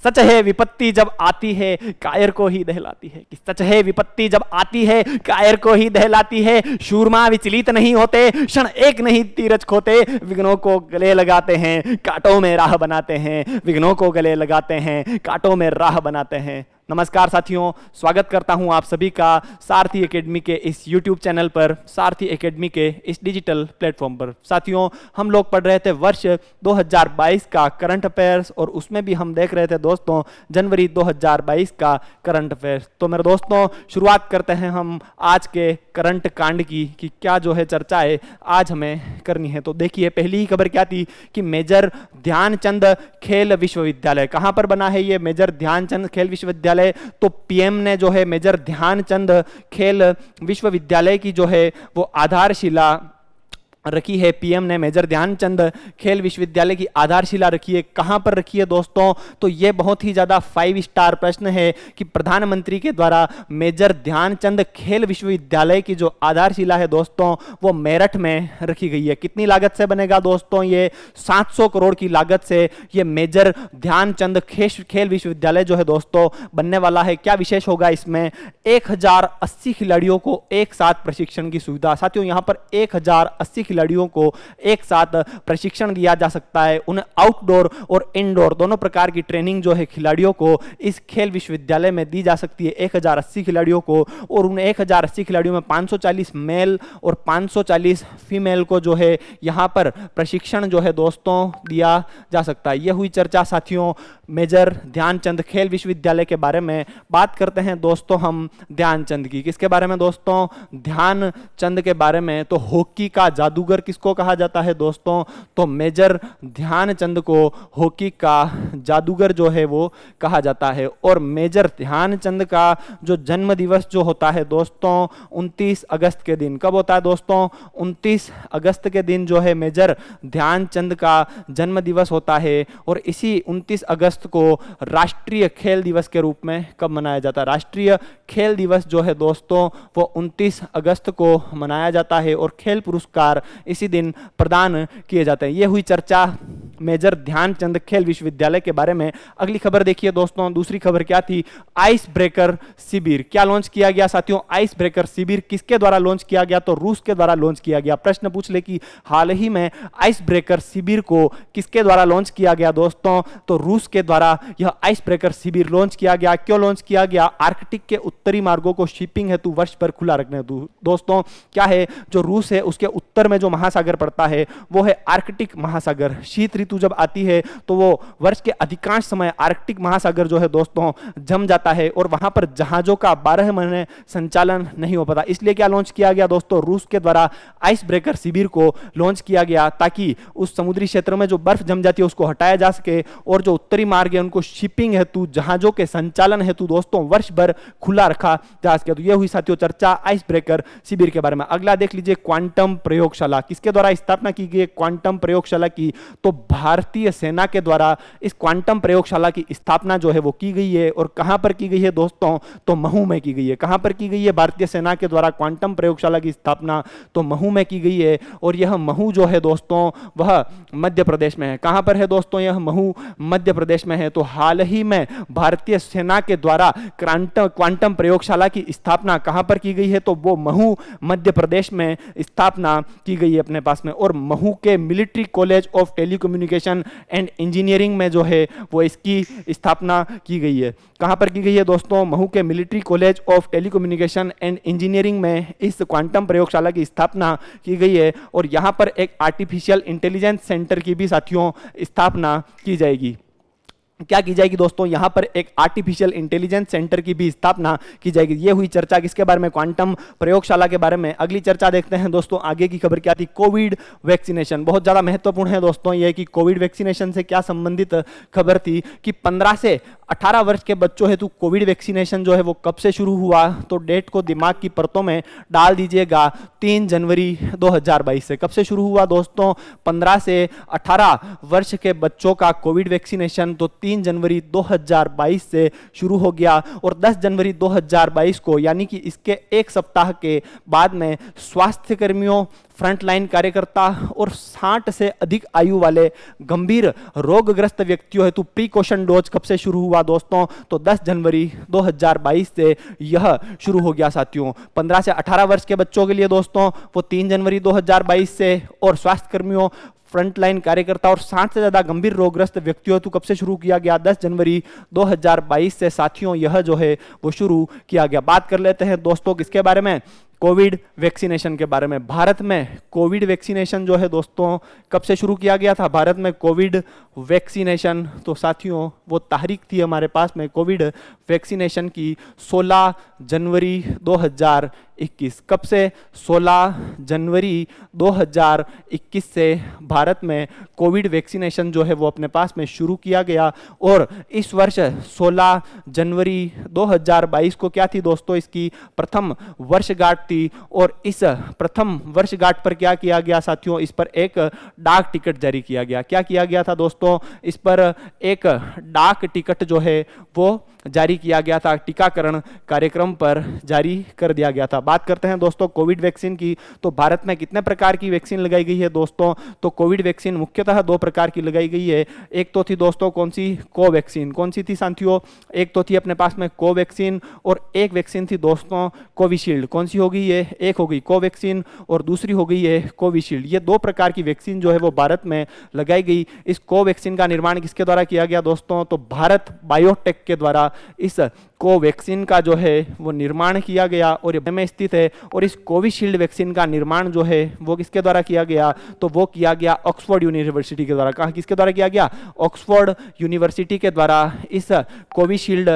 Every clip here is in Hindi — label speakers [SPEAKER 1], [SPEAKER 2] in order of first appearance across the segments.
[SPEAKER 1] सच है विपत्ति जब आती है कायर को ही दहलाती है, कि सच है विपत्ति जब आती है कायर को ही दहलाती है। शूरमा विचलित नहीं होते, क्षण एक नहीं धीरज खोते, विघ्नों को गले लगाते हैं कांटों में राह बनाते हैं, विघ्नों को गले लगाते हैं कांटों में राह बनाते हैं। नमस्कार साथियों, स्वागत करता हूं आप सभी का सारथी एकेडमी के इस YouTube चैनल पर, सारथी एकेडमी के इस डिजिटल प्लेटफॉर्म पर। साथियों, हम लोग पढ़ रहे थे वर्ष 2022 का करंट अफेयर्स और उसमें भी हम देख रहे थे दोस्तों जनवरी 2022 का करंट अफेयर्स। तो मेरे दोस्तों, शुरुआत करते हैं हम आज के करंट कांड की कि क्या जो है चर्चाएं आज हमें करनी है। तो देखिए, पहली ही खबर क्या थी कि मेजर ध्यानचंद खेल विश्वविद्यालय, कहां पर बना है ये मेजर ध्यानचंद खेल विश्वविद्यालय? तो पीएम ने जो है मेजर ध्यानचंद खेल विश्वविद्यालय की जो है वो आधारशिला रखी है। पीएम ने मेजर ध्यानचंद खेल विश्वविद्यालय की आधारशिला रखी है। कहां पर रखी है दोस्तों? तो यह बहुत ही ज्यादा 5 स्टार प्रश्न है कि प्रधानमंत्री के द्वारा मेजर ध्यानचंद खेल विश्वविद्यालय की जो आधारशिला है दोस्तों वो मेरठ में रखी गई है। कितनी लागत से बनेगा दोस्तों? ये 700 करोड़ की लागत से ये मेजर ध्यानचंद खेल विश्वविद्यालय जो है दोस्तों बनने वाला है। क्या विशेष होगा इसमें? 1080 खिलाड़ियों को एक साथ प्रशिक्षण की सुविधा। साथियों, यहां पर 1080 खिलाड़ियों को एक साथ प्रशिक्षण दिया जा सकता है। उन्हें आउटडोर और इंडोर दोनों प्रकार की ट्रेनिंग जो है खिलाड़ियों को इस खेल विश्वविद्यालय में दी जा सकती है, 1080 खिलाड़ियों को। और उन 1080 खिलाड़ियों में 540 मेल और 540 फीमेल को जो है यहां पर प्रशिक्षण जो है दोस्तों दिया जा सकता है। यह हुई चर्चा साथियों मेजर ध्यानचंद खेल विश्वविद्यालय के बारे में। बात करते हैं दोस्तों हम ध्यानचंद की। किसके बारे में दोस्तों? ध्यानचंद के बारे में। तो हॉकी का जादूगर किसको कहा जाता है दोस्तों? तो मेजर ध्यानचंद को हॉकी का जादूगर जो है वो कहा जाता है। और मेजर ध्यानचंद का जो जन्म दिवस जो होता है दोस्तों 29 अगस्त के दिन। कब होता है दोस्तों? 29 अगस्त के दिन जो है मेजर ध्यानचंद का जन्म दिवस होता है। और इसी 29 अगस्त को राष्ट्रीय खेल दिवस के रूप में कब मनाया जाता है? राष्ट्रीय खेल दिवस जो है दोस्तों वो 29 अगस्त को मनाया जाता है और खेल पुरस्कार इसी दिन प्रदान किए जाते हैं। यह हुई चर्चा मेजर ध्यानचंद खेल विश्वविद्यालय के बारे में। अगली खबर देखिए दोस्तों, दूसरी खबर क्या थी? आइस ब्रेकर शिविर। क्या लॉन्च किया गया साथियों? आइस ब्रेकर शिविर किसके द्वारा लॉन्च किया गया? तो रूस के द्वारा लॉन्च किया गया। प्रश्न पूछ ले कि हाल ही में आइस ब्रेकर शिविर को किसके द्वारा लॉन्च किया गया दोस्तों? तो रूस के द्वारा यह आइस ब्रेकर शिविर लॉन्च किया गया। क्यों लॉन्च किया गया? आर्कटिक के उत्तरी मार्गों को शिपिंग हेतु वर्ष भर खुला रखने हेतु। दोस्तों, क्या है जो रूस है उसके उत्तर में जो महासागर पड़ता है वो है आर्कटिक महासागर। शीत ऋतु जब आती है तो वो वर्ष के अधिकांश समय आर्कटिक महासागर जो है दोस्तों जम जाता है और वहां पर जहाजों का 12 महीने संचालन नहीं हो पाता। इसलिए क्या लॉन्च किया गया दोस्तों? रूस के द्वारा आइस ब्रेकर शिविर को लॉन्च किया गया ताकि उस समुद्री क्षेत्र में जो बर्फ जम जाती है उसको हटाया जा सके और जो उत्तरी मार्ग है उनको शिपिंग हेतु जहाजों के संचालन हेतु दोस्तों वर्ष भर खुला रखा जा सके। तो यह हुई साथियों चर्चा आइस ब्रेकर शिविर के बारे में। अगला देख लीजिए, क्वांटम प्रयोगशाला। किसके द्वारा स्थापना की गई क्वांटम प्रयोगशाला की? तो भारतीय सेना के द्वारा इस क्वांटम प्रयोगशाला की स्थापना जो है वो की गई है। और कहां पर की गई है दोस्तों? तो महू में की गई है। कहां पर की गई है भारतीय सेना के द्वारा क्वांटम प्रयोगशाला की स्थापना? तो महू में की गई है। और यह महू जो है दोस्तों वह मध्य प्रदेश में है। कहां पर है दोस्तों? यह महू मध्य प्रदेश में है। तो हाल ही में भारतीय सेना के द्वारा क्वांटम प्रयोगशाला की स्थापना कहां पर की गई है? तो वो महू मध्य प्रदेश में स्थापना की गई है अपने पास में। और महू के military college of telecommunication and engineering में जो है वो इसकी स्थापना की गई है। कहां पर की गई है दोस्तों? महू के military college of telecommunication and engineering में इस क्वांटम प्रयोगशाला की स्थापना की गई है। और यहां पर एक आर्टिफिशियल इंटेलिजेंस सेंटर की भी साथियों स्थापना की जाएगी। क्या की जाएगी दोस्तों? यहां पर एक आर्टिफिशियल इंटेलिजेंस सेंटर की भी स्थापना की जाएगी। यह हुई चर्चा किसके बारे में? क्वांटम प्रयोगशाला के बारे में। अगली चर्चा देखते हैं दोस्तों, आगे की खबर क्या थी? Covid vaccination. बहुत ज्यादा महत्वपूर्ण है दोस्तों यह कि कोविड वैक्सीनेशन से क्या संबंधित खबर थी कि 15 से 18 वर्ष के बच्चों हेतु कोविड वैक्सीनेशन जो है वो कब से शुरू हुआ? तो डेट को दिमाग की परतों में डाल दीजिएगा, 3 जनवरी 2022 से। कब से शुरू हुआ दोस्तों? 15 से 18 वर्ष के बच्चों का कोविड वैक्सीनेशन तो 3 जनवरी 2022 से शुरू हो गया। और 10 जनवरी 2022 को यानी कि इसके एक सप्ताह के बाद में स्वास्थ्य कर्मियों, फ्रंटलाइन कार्यकर्ता और 60 से अधिक आयु वाले गंभीर रोगग्रस्त व्यक्तियों हेतु प्रीकॉशन डोज कब से शुरू हुआ दोस्तों? तो 10 जनवरी 2022 से यह शुरू हो गया साथियों। 15 से 18 वर्ष के बच्चों के लिए दोस्तों वो 3 जनवरी 2022 से, और स्वास्थ्य कर्मियों, फ्रंटलाइन कार्यकर्ता और 60 से ज्यादा गंभीर रोगग्रस्त व्यक्तियों हेतु कब से शुरू किया गया? 10 जनवरी 2022 से साथियों यह जो है वो शुरू किया गया। बात कर लेते हैं दोस्तों किसके बारे में? कोविड वैक्सीनेशन के बारे में। भारत में कोविड वैक्सीनेशन जो है दोस्तों कब से शुरू किया गया था? भारत में कोविड वैक्सीनेशन, तो साथियों वो तारीख थी हमारे पास में कोविड वैक्सीनेशन की 16 जनवरी 2021। कब से? 16 जनवरी 2021 से भारत में कोविड वैक्सीनेशन जो है वो अपने पास में शुरू किया गया। और इस वर्ष 16 जनवरी 2022 को क्या थी दोस्तों? इसकी प्रथम वर्षगांठ थी। और इस प्रथम वर्षगांठ पर क्या किया गया साथियों? इस पर एक डाक टिकट जारी किया गया। क्या किया गया था दोस्तों? इस पर एक डाक टिकट जो है वो जारी किया गया था, टीकाकरण कार्यक्रम पर जारी कर दिया गया था। बात करते हैं दोस्तों कोविड वैक्सीन की। तो भारत में कितने प्रकार की वैक्सीन लगाई गई है दोस्तों? तो कोविड वैक्सीन मुख्यतः 2 प्रकार की लगाई गई है। एक तो थी दोस्तों कौन सी? कोवैक्सीन। कौन सी थी साथियों? एक तो थी अपने पास में कोवैक्सीन, और एक वैक्सीन थी दोस्तों कोविशील्ड। कौन सी हो गई है? एक हो गई कोवैक्सीन और दूसरी हो गई है कोविशील्ड। ये 2 प्रकार की वैक्सीन जो है वो भारत में लगाई गई। इस कोवैक्सीन का निर्माण किसके द्वारा किया गया दोस्तों? तो भारत बायोटेक के द्वारा इस कोवैक्सीन का जो है वो निर्माण किया गया और ये में स्थित है। और इस कोविशील्ड वैक्सीन का निर्माण जो है वो किसके द्वारा किया गया? तो वो किया गया ऑक्सफोर्ड यूनिवर्सिटी के द्वारा। कहाँ किसके द्वारा किया गया? ऑक्सफोर्ड यूनिवर्सिटी के द्वारा इस कोविशील्ड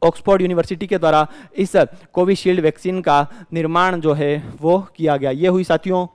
[SPEAKER 1] ऑक्सफोर्ड यूनिवर्सिटी के द्वारा इस कोविशील्ड वैक्सीन का निर्माण जो है वो किया गया। ये हुई साथियों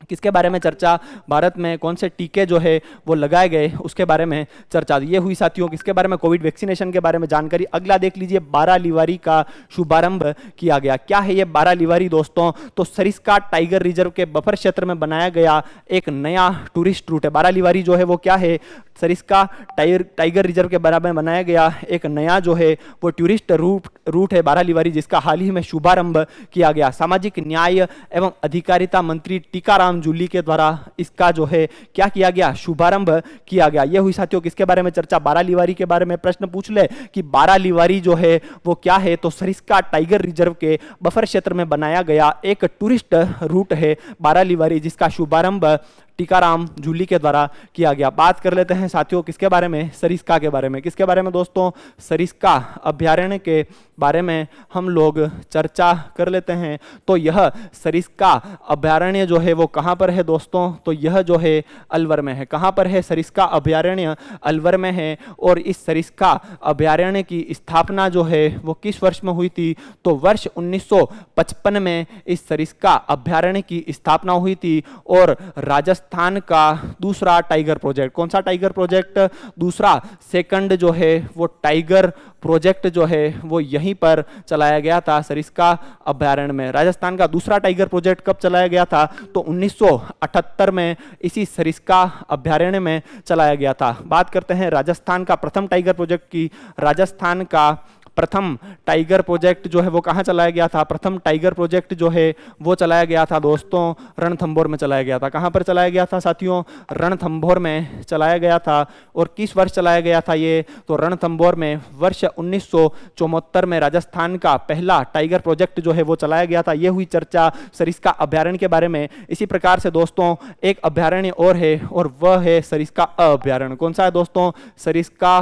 [SPEAKER 1] किसके बारे में चर्चा? भारत में कौन से टीके जो है वो लगाए गए उसके बारे में चर्चा। ये हुई साथियों किसके बारे में? कोविड वैक्सीनेशन के बारे में जानकारी। अगला देख लीजिए, बारालीवारी का शुभारंभ किया गया। क्या है ये बारालीवारी दोस्तों? तो सरिस्का टाइगर रिजर्व के बफर क्षेत्र में बनाया गया एक नया टूरिस्ट रूट है। बारालीवारी जो है वो क्या है? सरिस्का टाइगर रिजर्व के बराबर में बनाया गया एक नया जो है वो टूरिस्ट रूट है बारालीवारी, जिसका हाल ही में शुभारंभ किया गया। सामाजिक न्याय एवं अधिकारिता मंत्री टीकाराम जूली के द्वारा इसका जो है क्या किया गया? शुभारंभ किया गया। यह हुई साथियों किसके बारे में चर्चा? बारालीवारी के बारे में प्रश्न पूछ ले कि बारालीवारी जो है वो क्या है? तो सरिस्का टाइगर रिजर्व के बफर क्षेत्र में बनाया गया एक टूरिस्ट रूट है बारालीवारी, जिसका शुभारंभ टीकाराम जूली के द्वारा किया गया। बात कर लेते हैं साथियों किसके बारे में? सरिस्का के बारे में। किसके बारे में दोस्तों? सरिस्का अभ्यारण्य के बारे में हम लोग चर्चा कर लेते हैं। तो यह सरिस्का अभ्यारण्य जो है वो कहाँ पर है दोस्तों? तो यह जो है अलवर में है। कहाँ पर है सरिस्का अभ्यारण्य? अलवर में है। और इस सरिस्का अभ्यारण्य की स्थापना जो है वो किस वर्ष में हुई थी? तो वर्ष 1955 में इस सरिस्का अभ्यारण्य की स्थापना हुई थी। और राजस्थान का दूसरा टाइगर प्रोजेक्ट, कौन सा टाइगर प्रोजेक्ट? दूसरा सेकंड जो है वो टाइगर प्रोजेक्ट जो है वो यहीं पर चलाया गया था सरिस्का अभ्यारण्य में। राजस्थान का दूसरा टाइगर प्रोजेक्ट कब चलाया गया था? तो 1978 में इसी सरिस्का अभ्यारण्य में चलाया गया था। बात करते हैं राजस्थान का प्रथम टाइगर प्रोजेक्ट की। राजस्थान का प्रथम टाइगर प्रोजेक्ट जो है वो कहाँ चलाया गया था? प्रथम टाइगर प्रोजेक्ट जो है वो चलाया गया था दोस्तों रणथंभौर में चलाया गया था। कहाँ पर चलाया गया था साथियों? रणथंभौर में चलाया गया था। और किस वर्ष चलाया गया था ये? तो रणथंभौर में वर्ष 1974 में राजस्थान का पहला टाइगर प्रोजेक्ट जो है वो चलाया गया था। ये हुई चर्चा सरिस्का अभ्यारण्य के बारे में। इसी प्रकार से दोस्तों एक अभ्यारण्य और है और वह है सरिस्का अभ्यारण्य। कौन सा है दोस्तों? सरिस्का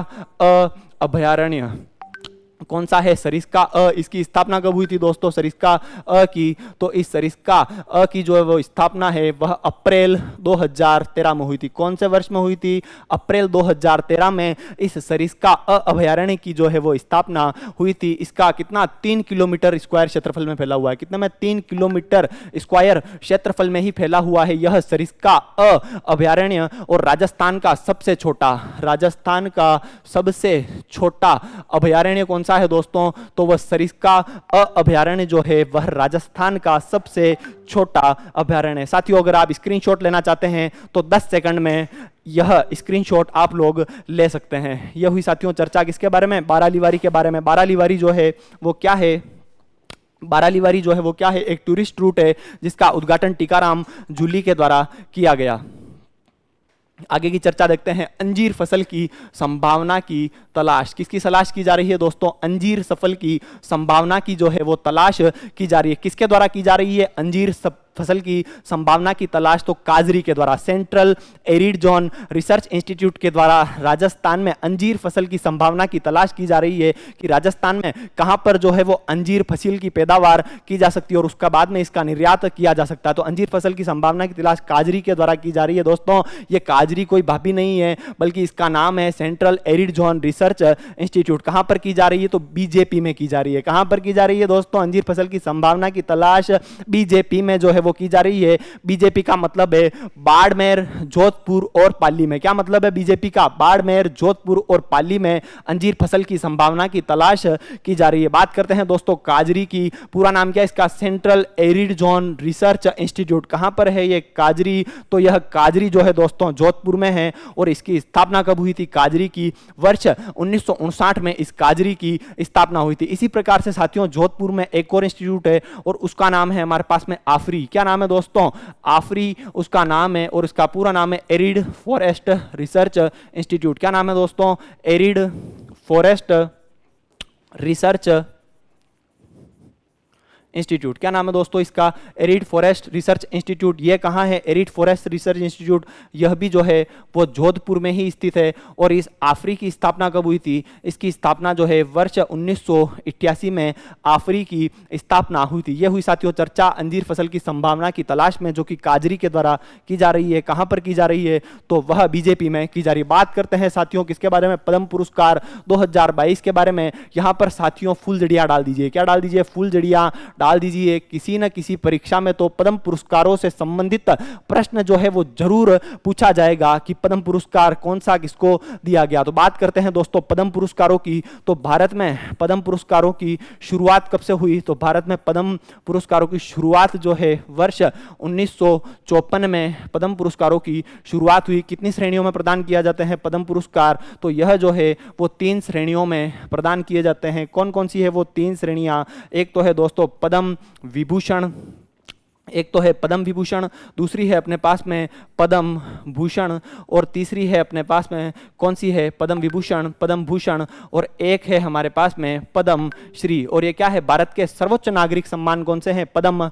[SPEAKER 1] अभ्यारण्य कौन सा है? सरिस्का इसकी स्थापना कब हुई थी दोस्तों? सरिस्का की, तो इस सरिस्का की जो है वो स्थापना है वह अप्रैल 2013 में हुई थी। कौन से वर्ष में हुई थी? अप्रैल 2013 में इस सरिस्का अभयारण्य की जो है वो स्थापना हुई थी। इसका कितना? 3 किलोमीटर स्क्वायर क्षेत्रफल में फैला हुआ है। कितने में? 3 किलोमीटर स्क्वायर क्षेत्रफल में ही फैला हुआ है यह सरिस्का अभयारण्य। और राजस्थान का सबसे छोटा अभयारण्य कौन सा है दोस्तों? तो वह सरिस्का अभयारण्य जो है वह राजस्थान का सबसे छोटा अभयारण्य है। साथियों अगर आप स्क्रीनशॉट लेना चाहते हैं तो 10 सेकंड में यह स्क्रीनशॉट आप लोग ले सकते हैं। यह हुई साथियों चर्चा किसके बारे में? बारालीवारी के बारे में। बारालीवारी जो है वो क्या है? बारालीवारी जो है वो क्या है, एक टूरिस्ट रूट है जिसका उद्घाटन टीकाराम जूली के द्वारा किया गया। आगे की चर्चा देखते हैं। अंजीर फसल की संभावना की तलाश, किसकी तलाश की जा रही है दोस्तों? अंजीर सफल की संभावना की जो है वो तलाश की जा रही है। किसके द्वारा की जा रही है अंजीर फसल की संभावना की तलाश? तो काजरी के द्वारा, central arid zone research institute के द्वारा राजस्थान में अंजीर फसल की संभावना की तलाश की जा रही है कि राजस्थान में कहां पर जो है वो अंजीर फसल की पैदावार की जा सकती है और उसका बाद में इसका निर्यात किया जा सकता है। तो अंजीर फसल की संभावना की तलाश काजरी के द्वारा की जा रही है दोस्तों। ये काजरी कोई भाभी नहीं है, बल्कि इसका नाम है central arid zone research institute. कहां पर की जा रही है? तो बीजेपी में की जा रही है। कहां पर की जा रही है दोस्तों अंजीर फसल की संभावना की तलाश? बीजेपी में जो है वो की जा रही है। बीजेपी का मतलब है बाड़मेर, जोधपुर और पाली में। क्या मतलब है बीजेपी का? बाड़मेर, जोधपुर और पाली में अंजीर फसल की संभावना की तलाश की जा रही है। बात करते हैं दोस्तों काजरी की। पूरा नाम क्या है इसका? Central arid zone research institute. कहां पर है ये काजरी? तो यह काजरी जो है दोस्तों जोधपुर में है। और इसकी स्थापना कब हुई थी काजरी की? वर्ष 1959 में इस काजरी की स्थापना हुई थी। इसी प्रकार से साथियों जोधपुर में एक और इंस्टीट्यूट है और उसका नाम है हमारे पास में आफरी। क्या नाम है दोस्तों? आफरी उसका नाम है और इसका पूरा नाम है एरिड फॉरेस्ट रिसर्च इंस्टीट्यूट। क्या नाम है दोस्तों? Arid forest research institute. क्या नाम है दोस्तों इसका? Arid forest research institute. ये कहाँ है एरिड फॉरेस्ट रिसर्च इंस्टीट्यूट? यह भी जो है वो जोधपुर में ही स्थित है। और इस आफरी की स्थापना कब हुई थी? इसकी स्थापना जो है वर्ष 1988 में आफरी की स्थापना हुई थी। यह हुई साथियों चर्चा अंजीर फसल की संभावना की तलाश में, जो कि काजरी के द्वारा की जा रही है। कहाँ पर की जा रही है? तो वह बीजेपी में की जा रही है। बात करते हैं साथियों किसके बारे में? पद्म पुरस्कार 2022 के बारे में। यहाँ पर साथियों फुलझड़ियाँ डाल दीजिए। क्या डाल दीजिए? फुलझड़ियाँ डाल दीजिए। किसी न किसी परीक्षा में तो पद्म पुरस्कारों से संबंधित प्रश्न जो है वो जरूर पूछा जाएगा कि पद्म पुरस्कार कौन सा किसको दिया गया। तो बात करते हैं दोस्तों पद्म पुरस्कारों की। तो भारत में पद्म पुरस्कारों की शुरुआत कब से हुई? तो भारत में पद्म पुरस्कारों की शुरुआत जो है वर्ष 1954 में पद्म पुरस्कारों की शुरुआत हुई। कितनी श्रेणियों में प्रदान किया जाते हैं पद्म पुरस्कार? तो यह जो है वो 3 श्रेणियों में प्रदान किए जाते हैं। कौन कौन सी है वो 3 श्रेणियां? एक तो है दोस्तों पद्म विभूषण, एक तो है पद्म विभूषण, दूसरी है अपने पास में पद्म भूषण और तीसरी है अपने पास में कौन सी है? पद्म विभूषण, पद्म भूषण और एक है हमारे पास में पद्म श्री। और ये क्या है? भारत के सर्वोच्च नागरिक सम्मान कौन से हैं? पद्म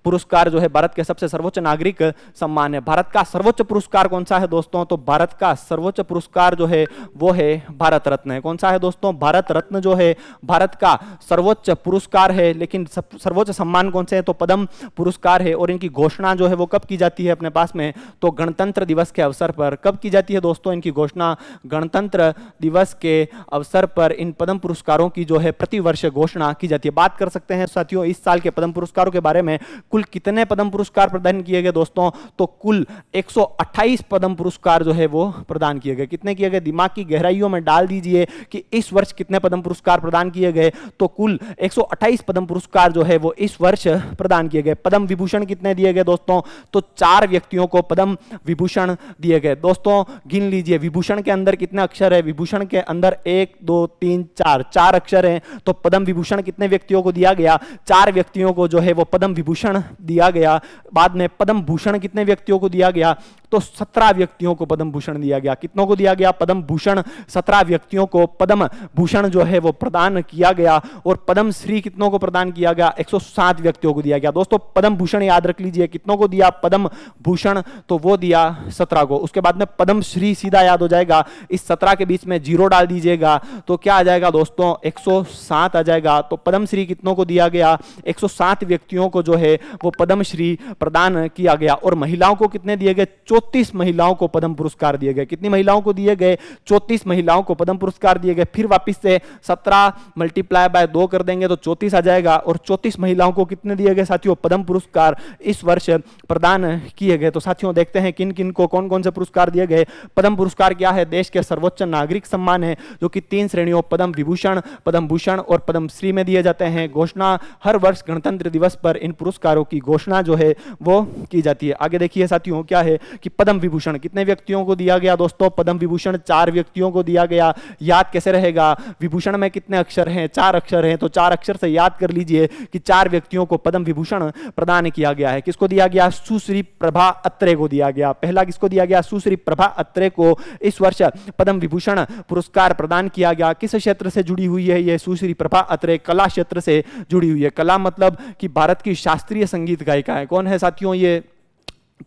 [SPEAKER 1] पुरस्कार जो है भारत के सबसे सर्वोच्च नागरिक सम्मान है। भारत का सर्वोच्च पुरस्कार कौन सा है दोस्तों? तो भारत का सर्वोच्च पुरस्कार जो है वो है भारत रत्न है। कौन सा है दोस्तों? भारत रत्न जो है भारत का सर्वोच्च पुरस्कार है। लेकिन सर्वोच्च सम्मान कौन से है? तो पद्म पुरस्कार है। और इनकी घोषणा जो है वो कब की जाती है अपने पास में? तो गणतंत्र दिवस के अवसर पर। कब की जाती है दोस्तों इनकी घोषणा? गणतंत्र दिवस के अवसर पर इन पद्म पुरस्कारों की जो है प्रतिवर्ष घोषणा की जाती है। बात कर सकते हैं साथियों इस साल के पद्म पुरस्कारों के बारे में। कुल कितने पद्म पुरस्कार प्रदान किए गए दोस्तों? तो कुल 128 पद्म पुरस्कार जो है वो प्रदान किए गए। कितने किए गए? दिमाग की गहराइयों में डाल दीजिए कि इस वर्ष कितने पद्म पुरस्कार प्रदान किए गए। तो कुल 128 पद्म पुरस्कार जो है वो इस वर्ष प्रदान किए गए। पद्म विभूषण कितने दिए गए दोस्तों? तो 4 व्यक्तियों को पद्म विभूषण दिए गए। दोस्तों गिन लीजिए विभूषण के अंदर कितने अक्षर है? विभूषण के अंदर 1 2 3 4 अक्षर हैं। तो पद्म विभूषण कितने व्यक्तियों को दिया गया? 4 व्यक्तियों को जो है वो पद्म विभूषण दिया गया। बाद में पद्म भूषण कितने व्यक्तियों को दिया गया? तो 17 व्यक्तियों को पद्म भूषण दिया गया। कितनों को दिया गया पद्म भूषण? 17 व्यक्तियों को पद्म भूषण जो है वो प्रदान किया गया। और पद्म श्री कितनों को प्रदान किया गया? 107 व्यक्तियों को दिया गया। दोस्तों पद्म भूषण याद रख लीजिए कितनों को दिया पद्म भूषण? तो वो दिया 17 को। उसके बाद में पद्म श्री सीधा याद हो जाएगा। इस 17 के बीच में 0 डाल दीजिएगा तो क्या आ जाएगा दोस्तों? 107 आ जाएगा। तो पद्म श्री कितनों को दिया गया? 107 व्यक्तियों को जो है वो पद्म श्री प्रदान किया गया। और महिलाओं को कितने दिए गए? 34 महिलाओं को पद्म पुरस्कार दिए गए। कितनी महिलाओं को दिए गए? 34 महिलाओं को पद्म पुरस्कार दिए गए। फिर वापस से 17 मल्टीप्लाई बाय 2 कर देंगे तो 34 आ जाएगा। और 34 महिलाओं को कितने दिए गए साथियों? पद्म पुरस्कार इस वर्ष प्रदान किए गए। तो साथियों देखते हैं किन किन को कौन कौन से पुरस्कार दिए गए। पद्म पुरस्कार क्या है? देश के सर्वोच्च नागरिक सम्मान है जो कि 3 श्रेणियों पद्म विभूषण, पद्म भूषण और पद्म श्री में दिए जाते हैं। घोषणा हर वर्ष गणतंत्र दिवस पर इन पुरस्कारों पुरस्कारों की घोषणा जो है वो की जाती है। आगे देखिए साथियों क्या है कि पद्म विभूषण कितने व्यक्तियों को दिया गया दोस्तों? पद्म विभूषण 4 व्यक्तियों को दिया गया। याद कैसे रहेगा? विभूषण में कितने अक्षर हैं? 4 अक्षर हैं, तो 4 अक्षर से याद कर लीजिए कि 4 व्यक्तियों को पद्म विभूषण प्रदान किया गया है। किसको दिया गया? सुश्री प्रभा अत्रे को दिया गया। पहला किसको दिया गया? सुश्री प्रभा अत्रे को इस वर्ष पद्म विभूषण पुरस्कार प्रदान किया गया। किस क्षेत्र से जुड़ी हुई है ये सुश्री प्रभा अत्रे? कला क्षेत्र से जुड़ी हुई है। कला मतलब कि भारत की शास्त्रीय संगीत गायिका है। कौन है साथियों ये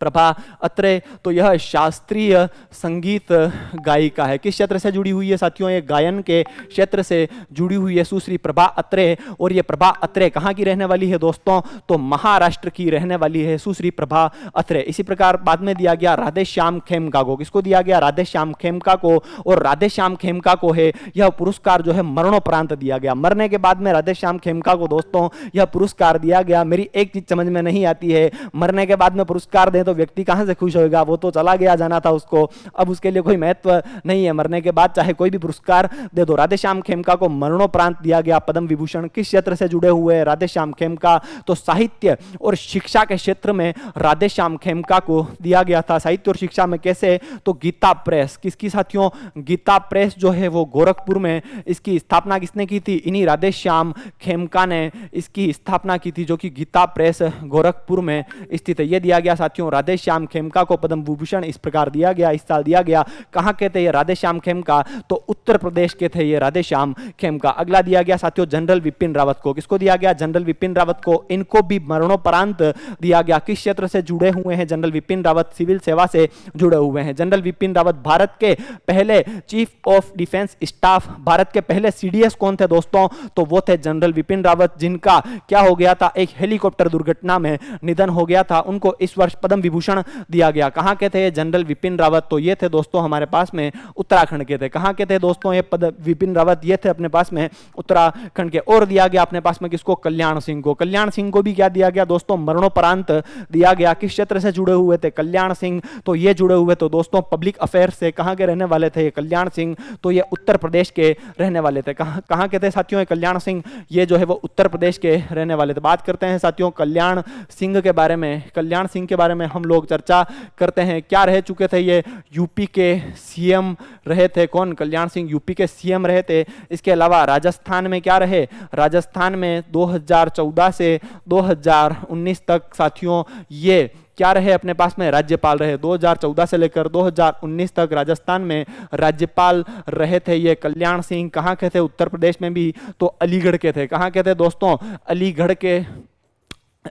[SPEAKER 1] प्रभा अत्रे? तो यह शास्त्रीय संगीत गायिका है। किस क्षेत्र से जुड़ी हुई है साथियों? ये गायन के क्षेत्र से जुड़ी हुई है सुश्री प्रभा अत्रे। और ये प्रभा अत्रे कहाँ की रहने वाली है दोस्तों? तो महाराष्ट्र की रहने वाली है सुश्री प्रभा अत्रे। इसी प्रकार बाद में दिया गया राधे श्याम खेमका को। किसको दिया गया? राधे श्याम खेमका को। और राधे श्याम खेमका को है यह पुरस्कार जो है मरणोपरांत दिया गया। मरने के बाद में राधे श्याम खेमका को दोस्तों यह पुरस्कार दिया गया। मेरी एक चीज समझ में नहीं आती है, मरने के बाद में पुरस्कार दे तो व्यक्ति कहां से खुश होगा? वो तो चला गया, जाना था उसको, अब उसके लिए कोई महत्व नहीं है। मरने के बाद चाहे कोई भी पुरस्कार दे दो। राधे श्याम खेमका को मरणोपरांत दिया गया पद्म विभूषण। किस क्षेत्र से जुड़े हुए हैं राधे श्याम खेमका? तो साहित्य और शिक्षा के क्षेत्र में राधे श्याम खेमका को दिया गया था। साहित्य और शिक्षा में कैसे? तो गीता प्रेस। किसकी साथियों? गीता प्रेस जो है वो गोरखपुर में, इसकी स्थापना किसने की थी? इन्हीं राधे श्याम खेमका ने इसकी स्थापना की थी, जो कि गीता प्रेस गोरखपुर में स्थित है। यह दिया गया साथियों राधे श्याम खेमका को पद्म विभूषण इस प्रकार दिया गया, इस साल दिया गया। कहां के थे ये राधे श्याम खेमका? तो उत्तर प्रदेश के थे ये राधे श्याम खेमका। अगला दिया गया साथियों जनरल विपिन रावत को। किसको दिया गया? जनरल विपिन रावत को। इनको भी मरणोपरांत दिया गया। किस क्षेत्र से जुड़े हुए हैं जनरल विपिन रावत? सिविल सेवा से जुड़े हुए हैं। जनरल विपिन रावत भारत के पहले chief of defence staff, Bharat के पहले सीडीएस कौन थे दोस्तों? तो वो थे जनरल विपिन रावत, जिनका क्या हो गया था? एक हेलीकॉप्टर दुर्घटना में निधन हो गया था। उनको इस वर्ष पद्म विभूषण दिया गया। कहां के थे जनरल विपिन रावत? तो ये थे दोस्तों हमारे पास में उत्तराखंड के थे। कहां के थे दोस्तों ये पद्म विपिन रावत? ये थे अपने पास में उत्तराखंड के। और दिया गया अपने पास में किसको? कल्याण सिंह को। कल्याण सिंह को भी क्या दिया गया दोस्तों? मरणोपरांत दिया गया। किस क्षेत्र से जुड़े हुए थे कल्याण सिंह? तो ये जुड़े हुए तो दोस्तों पब्लिक अफेयर्स से। कहां के रहने वाले थे कल्याण सिंह? तो ये उत्तर प्रदेश के रहने वाले थे। कहां के थे साथियों ये कल्याण सिंह? ये जो है वो उत्तर प्रदेश के रहने वाले थे। बात करते हैं साथियों कल्याण सिंह के बारे में। कल्याण सिंह के बारे में हम लोग चर्चा करते हैं। क्या रह चुके थे ये? यूपी के सीएम रहे थे। कौन? कल्याण सिंह यूपी के सीएम रहे थे। इसके अलावा राजस्थान में क्या रहे? राजस्थान में 2014 से 2019 तक साथियों ये क्या रहे? अपने पास में राज्यपाल रहे। 2014 से लेकर 2019 तक राजस्थान में राज्यपाल रहे थे ये कल्याण सिंह। कहां के थे? उत्तर प्रदेश में भी तो अलीगढ़ के थे। कहां के थे दोस्तों?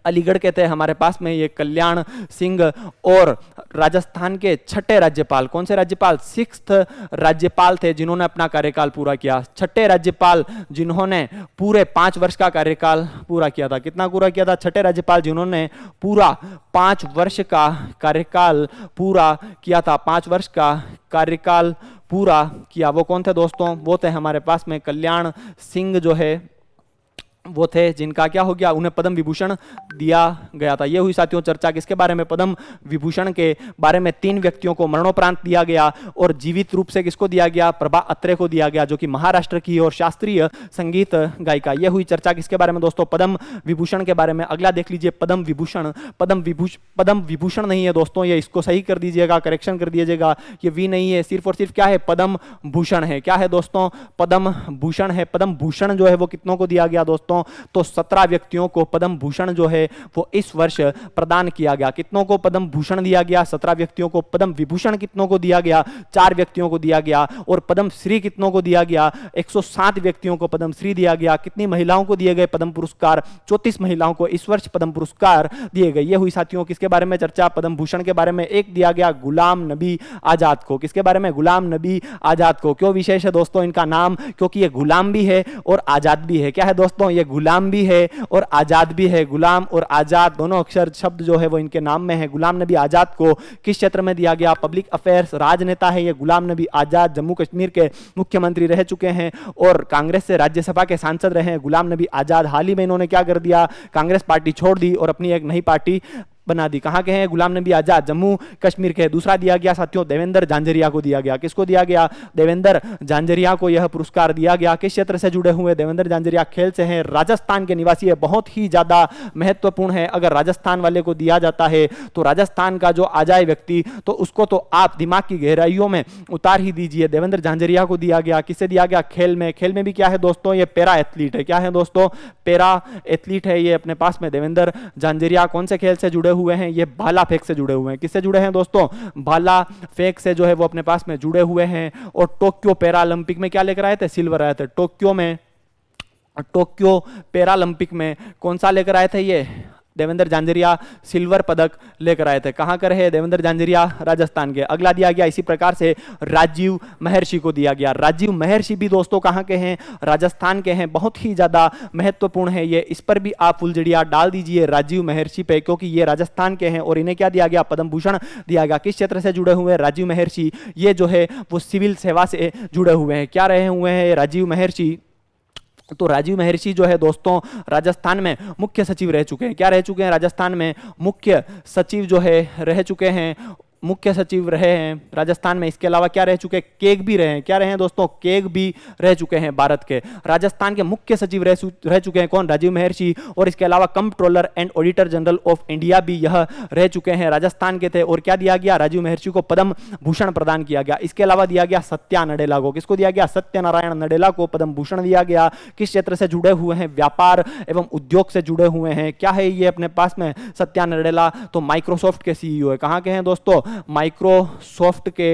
[SPEAKER 1] अलीगढ़ के थे हमारे पास में ये कल्याण सिंह। और राजस्थान के छठे राज्यपाल, कौन से राज्यपाल? 6th राज्यपाल थे जिन्होंने अपना कार्यकाल पूरा किया। छठे राज्यपाल जिन्होंने पूरे 5 वर्ष का कार्यकाल पूरा किया था। कितना पूरा किया था? छठे राज्यपाल जिन्होंने पूरा 5 वर्ष का कार्यकाल पूरा किया था। 5 वर्ष का कार्यकाल पूरा किया। वो कौन थे दोस्तों? वो थे हमारे पास में कल्याण सिंह जो है वो थे जिनका क्या हो गया? उन्हें पद्म विभूषण दिया गया था। ये हुई साथियों चर्चा किसके बारे में? पद्म विभूषण के बारे में। 3 व्यक्तियों को मरणोपरांत दिया गया और जीवित रूप से किसको दिया गया? प्रभा अत्रे को दिया गया, जो कि महाराष्ट्र की और शास्त्रीय संगीत गायिका। ये हुई चर्चा किसके बारे में दोस्तों? पद्म विभूषण के बारे में। अगला देख लीजिए पद्म विभूषण। पद्म विभूषण नहीं है दोस्तों, ये इसको सही कर दीजिएगा, करेक्शन कर दीजिएगा। ये वी नहीं है, सिर्फ और सिर्फ क्या है? पद्म भूषण है। क्या है दोस्तों? पद्म भूषण है। पद्म भूषण जो है वो कितनों को दिया गया दोस्तों? तो 17 व्यक्तियों को पद्म भूषण जो है वो इस वर्ष प्रदान किया गया। कितनों को पद्म भूषण दिया गया? 17 व्यक्तियों को। पद्म विभूषण कितनों को दिया गया? 4 व्यक्तियों को दिया गया। और पद्म श्री कितनों को दिया गया? 107 व्यक्तियों को पद्म श्री दिया गया। कितनी महिलाओं को दिए गए पद्म पुरस्कार? 34 महिलाओं को इस वर्ष पद्म पुरस्कार दिए गए। ये हुई साथियों किसके बारे में चर्चा? पद्म भूषण के बारे में। एक दिया गया गुलाम नबी आजाद को। किसके बारे में? गुलाम नबी आजाद को। क्यों विशेष है दोस्तों इनका नाम? क्योंकि ये गुलाम भी है और आजाद भी है। क्या है दोस्तों? ये गुलाम भी है और आजाद भी है। गुलाम और आजाद दोनों अक्षर शब्द जो है वो इनके नाम में है। गुलाम नबी आजाद को किस क्षेत्र में दिया गया? Public affairs. राजनेता है ये गुलाम नबी आजाद। जम्मू कश्मीर के मुख्यमंत्री रह चुके हैं और कांग्रेस से राज्यसभा के सांसद रहे हैं गुलाम नबी आजाद। हाल ही में इन्होंने क्या कर दिया? कांग्रेस पार्टी छोड़ दी और अपनी एक नई पार्टी बना दी। कहां के हैं? गुलाम नबी आजाद, जम्मू कश्मीर के। दूसरा दिया गया साथियों देवेंद्र झांझरिया को दिया गया। किसको दिया गया? देवेंद्र झांझरिया को यह पुरस्कार दिया गया। किस क्षेत्र से जुड़े हुए? देवेंद्र झांझरिया खेल से हैं, राजस्थान के निवासी है, बहुत ही ज्यादा महत्वपूर्ण है। अगर राजस्थान वाले को दिया जाता है तो राजस्थान का जो आ जाए व्यक्ति तो उसको तो आप दिमाग की गहराइयों में उतार ही दीजिए। देवेंद्र झांझरिया को दिया गया। किसे दिया गया? खेल में। खेल में भी क्या है दोस्तों? ये पैरा एथलीट है। क्या है दोस्तों? पैरा एथलीट है ये अपने पास में देवेंद्र झांझरिया। कौन से खेल से जुड़े हुए हैं? ये भाला फेंक से जुड़े हुए हैं। किससे जुड़े हैं दोस्तों? भाला फेंक से जो है वो अपने पास में जुड़े हुए हैं। और टोक्यो पैरालंपिक में क्या लेकर आए थे? सिल्वर आए थे। टोक्यो पैरालंपिक में कौन सा लेकर आए थे? ये देवेंद्र झांझरिया सिल्वर पदक लेकर आए थे। कहां कर है? देवेंद्र झांझरिया राजस्थान के। अगला दिया गया इसी प्रकार से राजीव महर्षि को दिया गया। राजीव महर्षि भी दोस्तों कहां के हैं? राजस्थान के हैं। बहुत ही ज्यादा महत्वपूर्ण है ये। इस पर भी आप फुलझड़ियां डाल दीजिए राजीव महर्षि पे, क्योंकि ये राजस्थान के हैं। और इन्हें क्या दिया गया? पद्म भूषण दिया गया। किस क्षेत्र से जुड़े हुए हैं राजीव महर्षि? ये जो है वो सिविल सेवा से जुड़े हुए हैं। क्या रहे हुए हैं राजीव महर्षि? तो राजीव महर्षि जो है दोस्तों राजस्थान में मुख्य सचिव रह चुके हैं। क्या रह चुके हैं? राजस्थान में मुख्य सचिव जो है रह चुके हैं। मुख्य सचिव रहे हैं राजस्थान में। इसके अलावा क्या रह चुके हैं? केग भी रहे हैं। क्या रहे हैं दोस्तों? केग भी रह चुके हैं भारत के। राजस्थान के मुख्य सचिव रह चुके हैं कौन? राजीव महर्षि। और इसके अलावा comptroller and auditor general of India भी यह रह चुके हैं, राजस्थान के थे। और क्या दिया गया? राजीव महर्षि को पद्म भूषण प्रदान किया गया। इसके अलावा दिया गया सत्या नडेला को। किसको दिया गया? सत्यनारायण नडेला को पद्म भूषण दिया गया। किस क्षेत्र से जुड़े हुए हैं? व्यापार एवं उद्योग से जुड़े हुए हैं। क्या है ये अपने पास में? सत्या नडेला तो माइक्रोसॉफ्ट के सीईओ है। कहां के हैं दोस्तों? माइक्रोसॉफ्ट के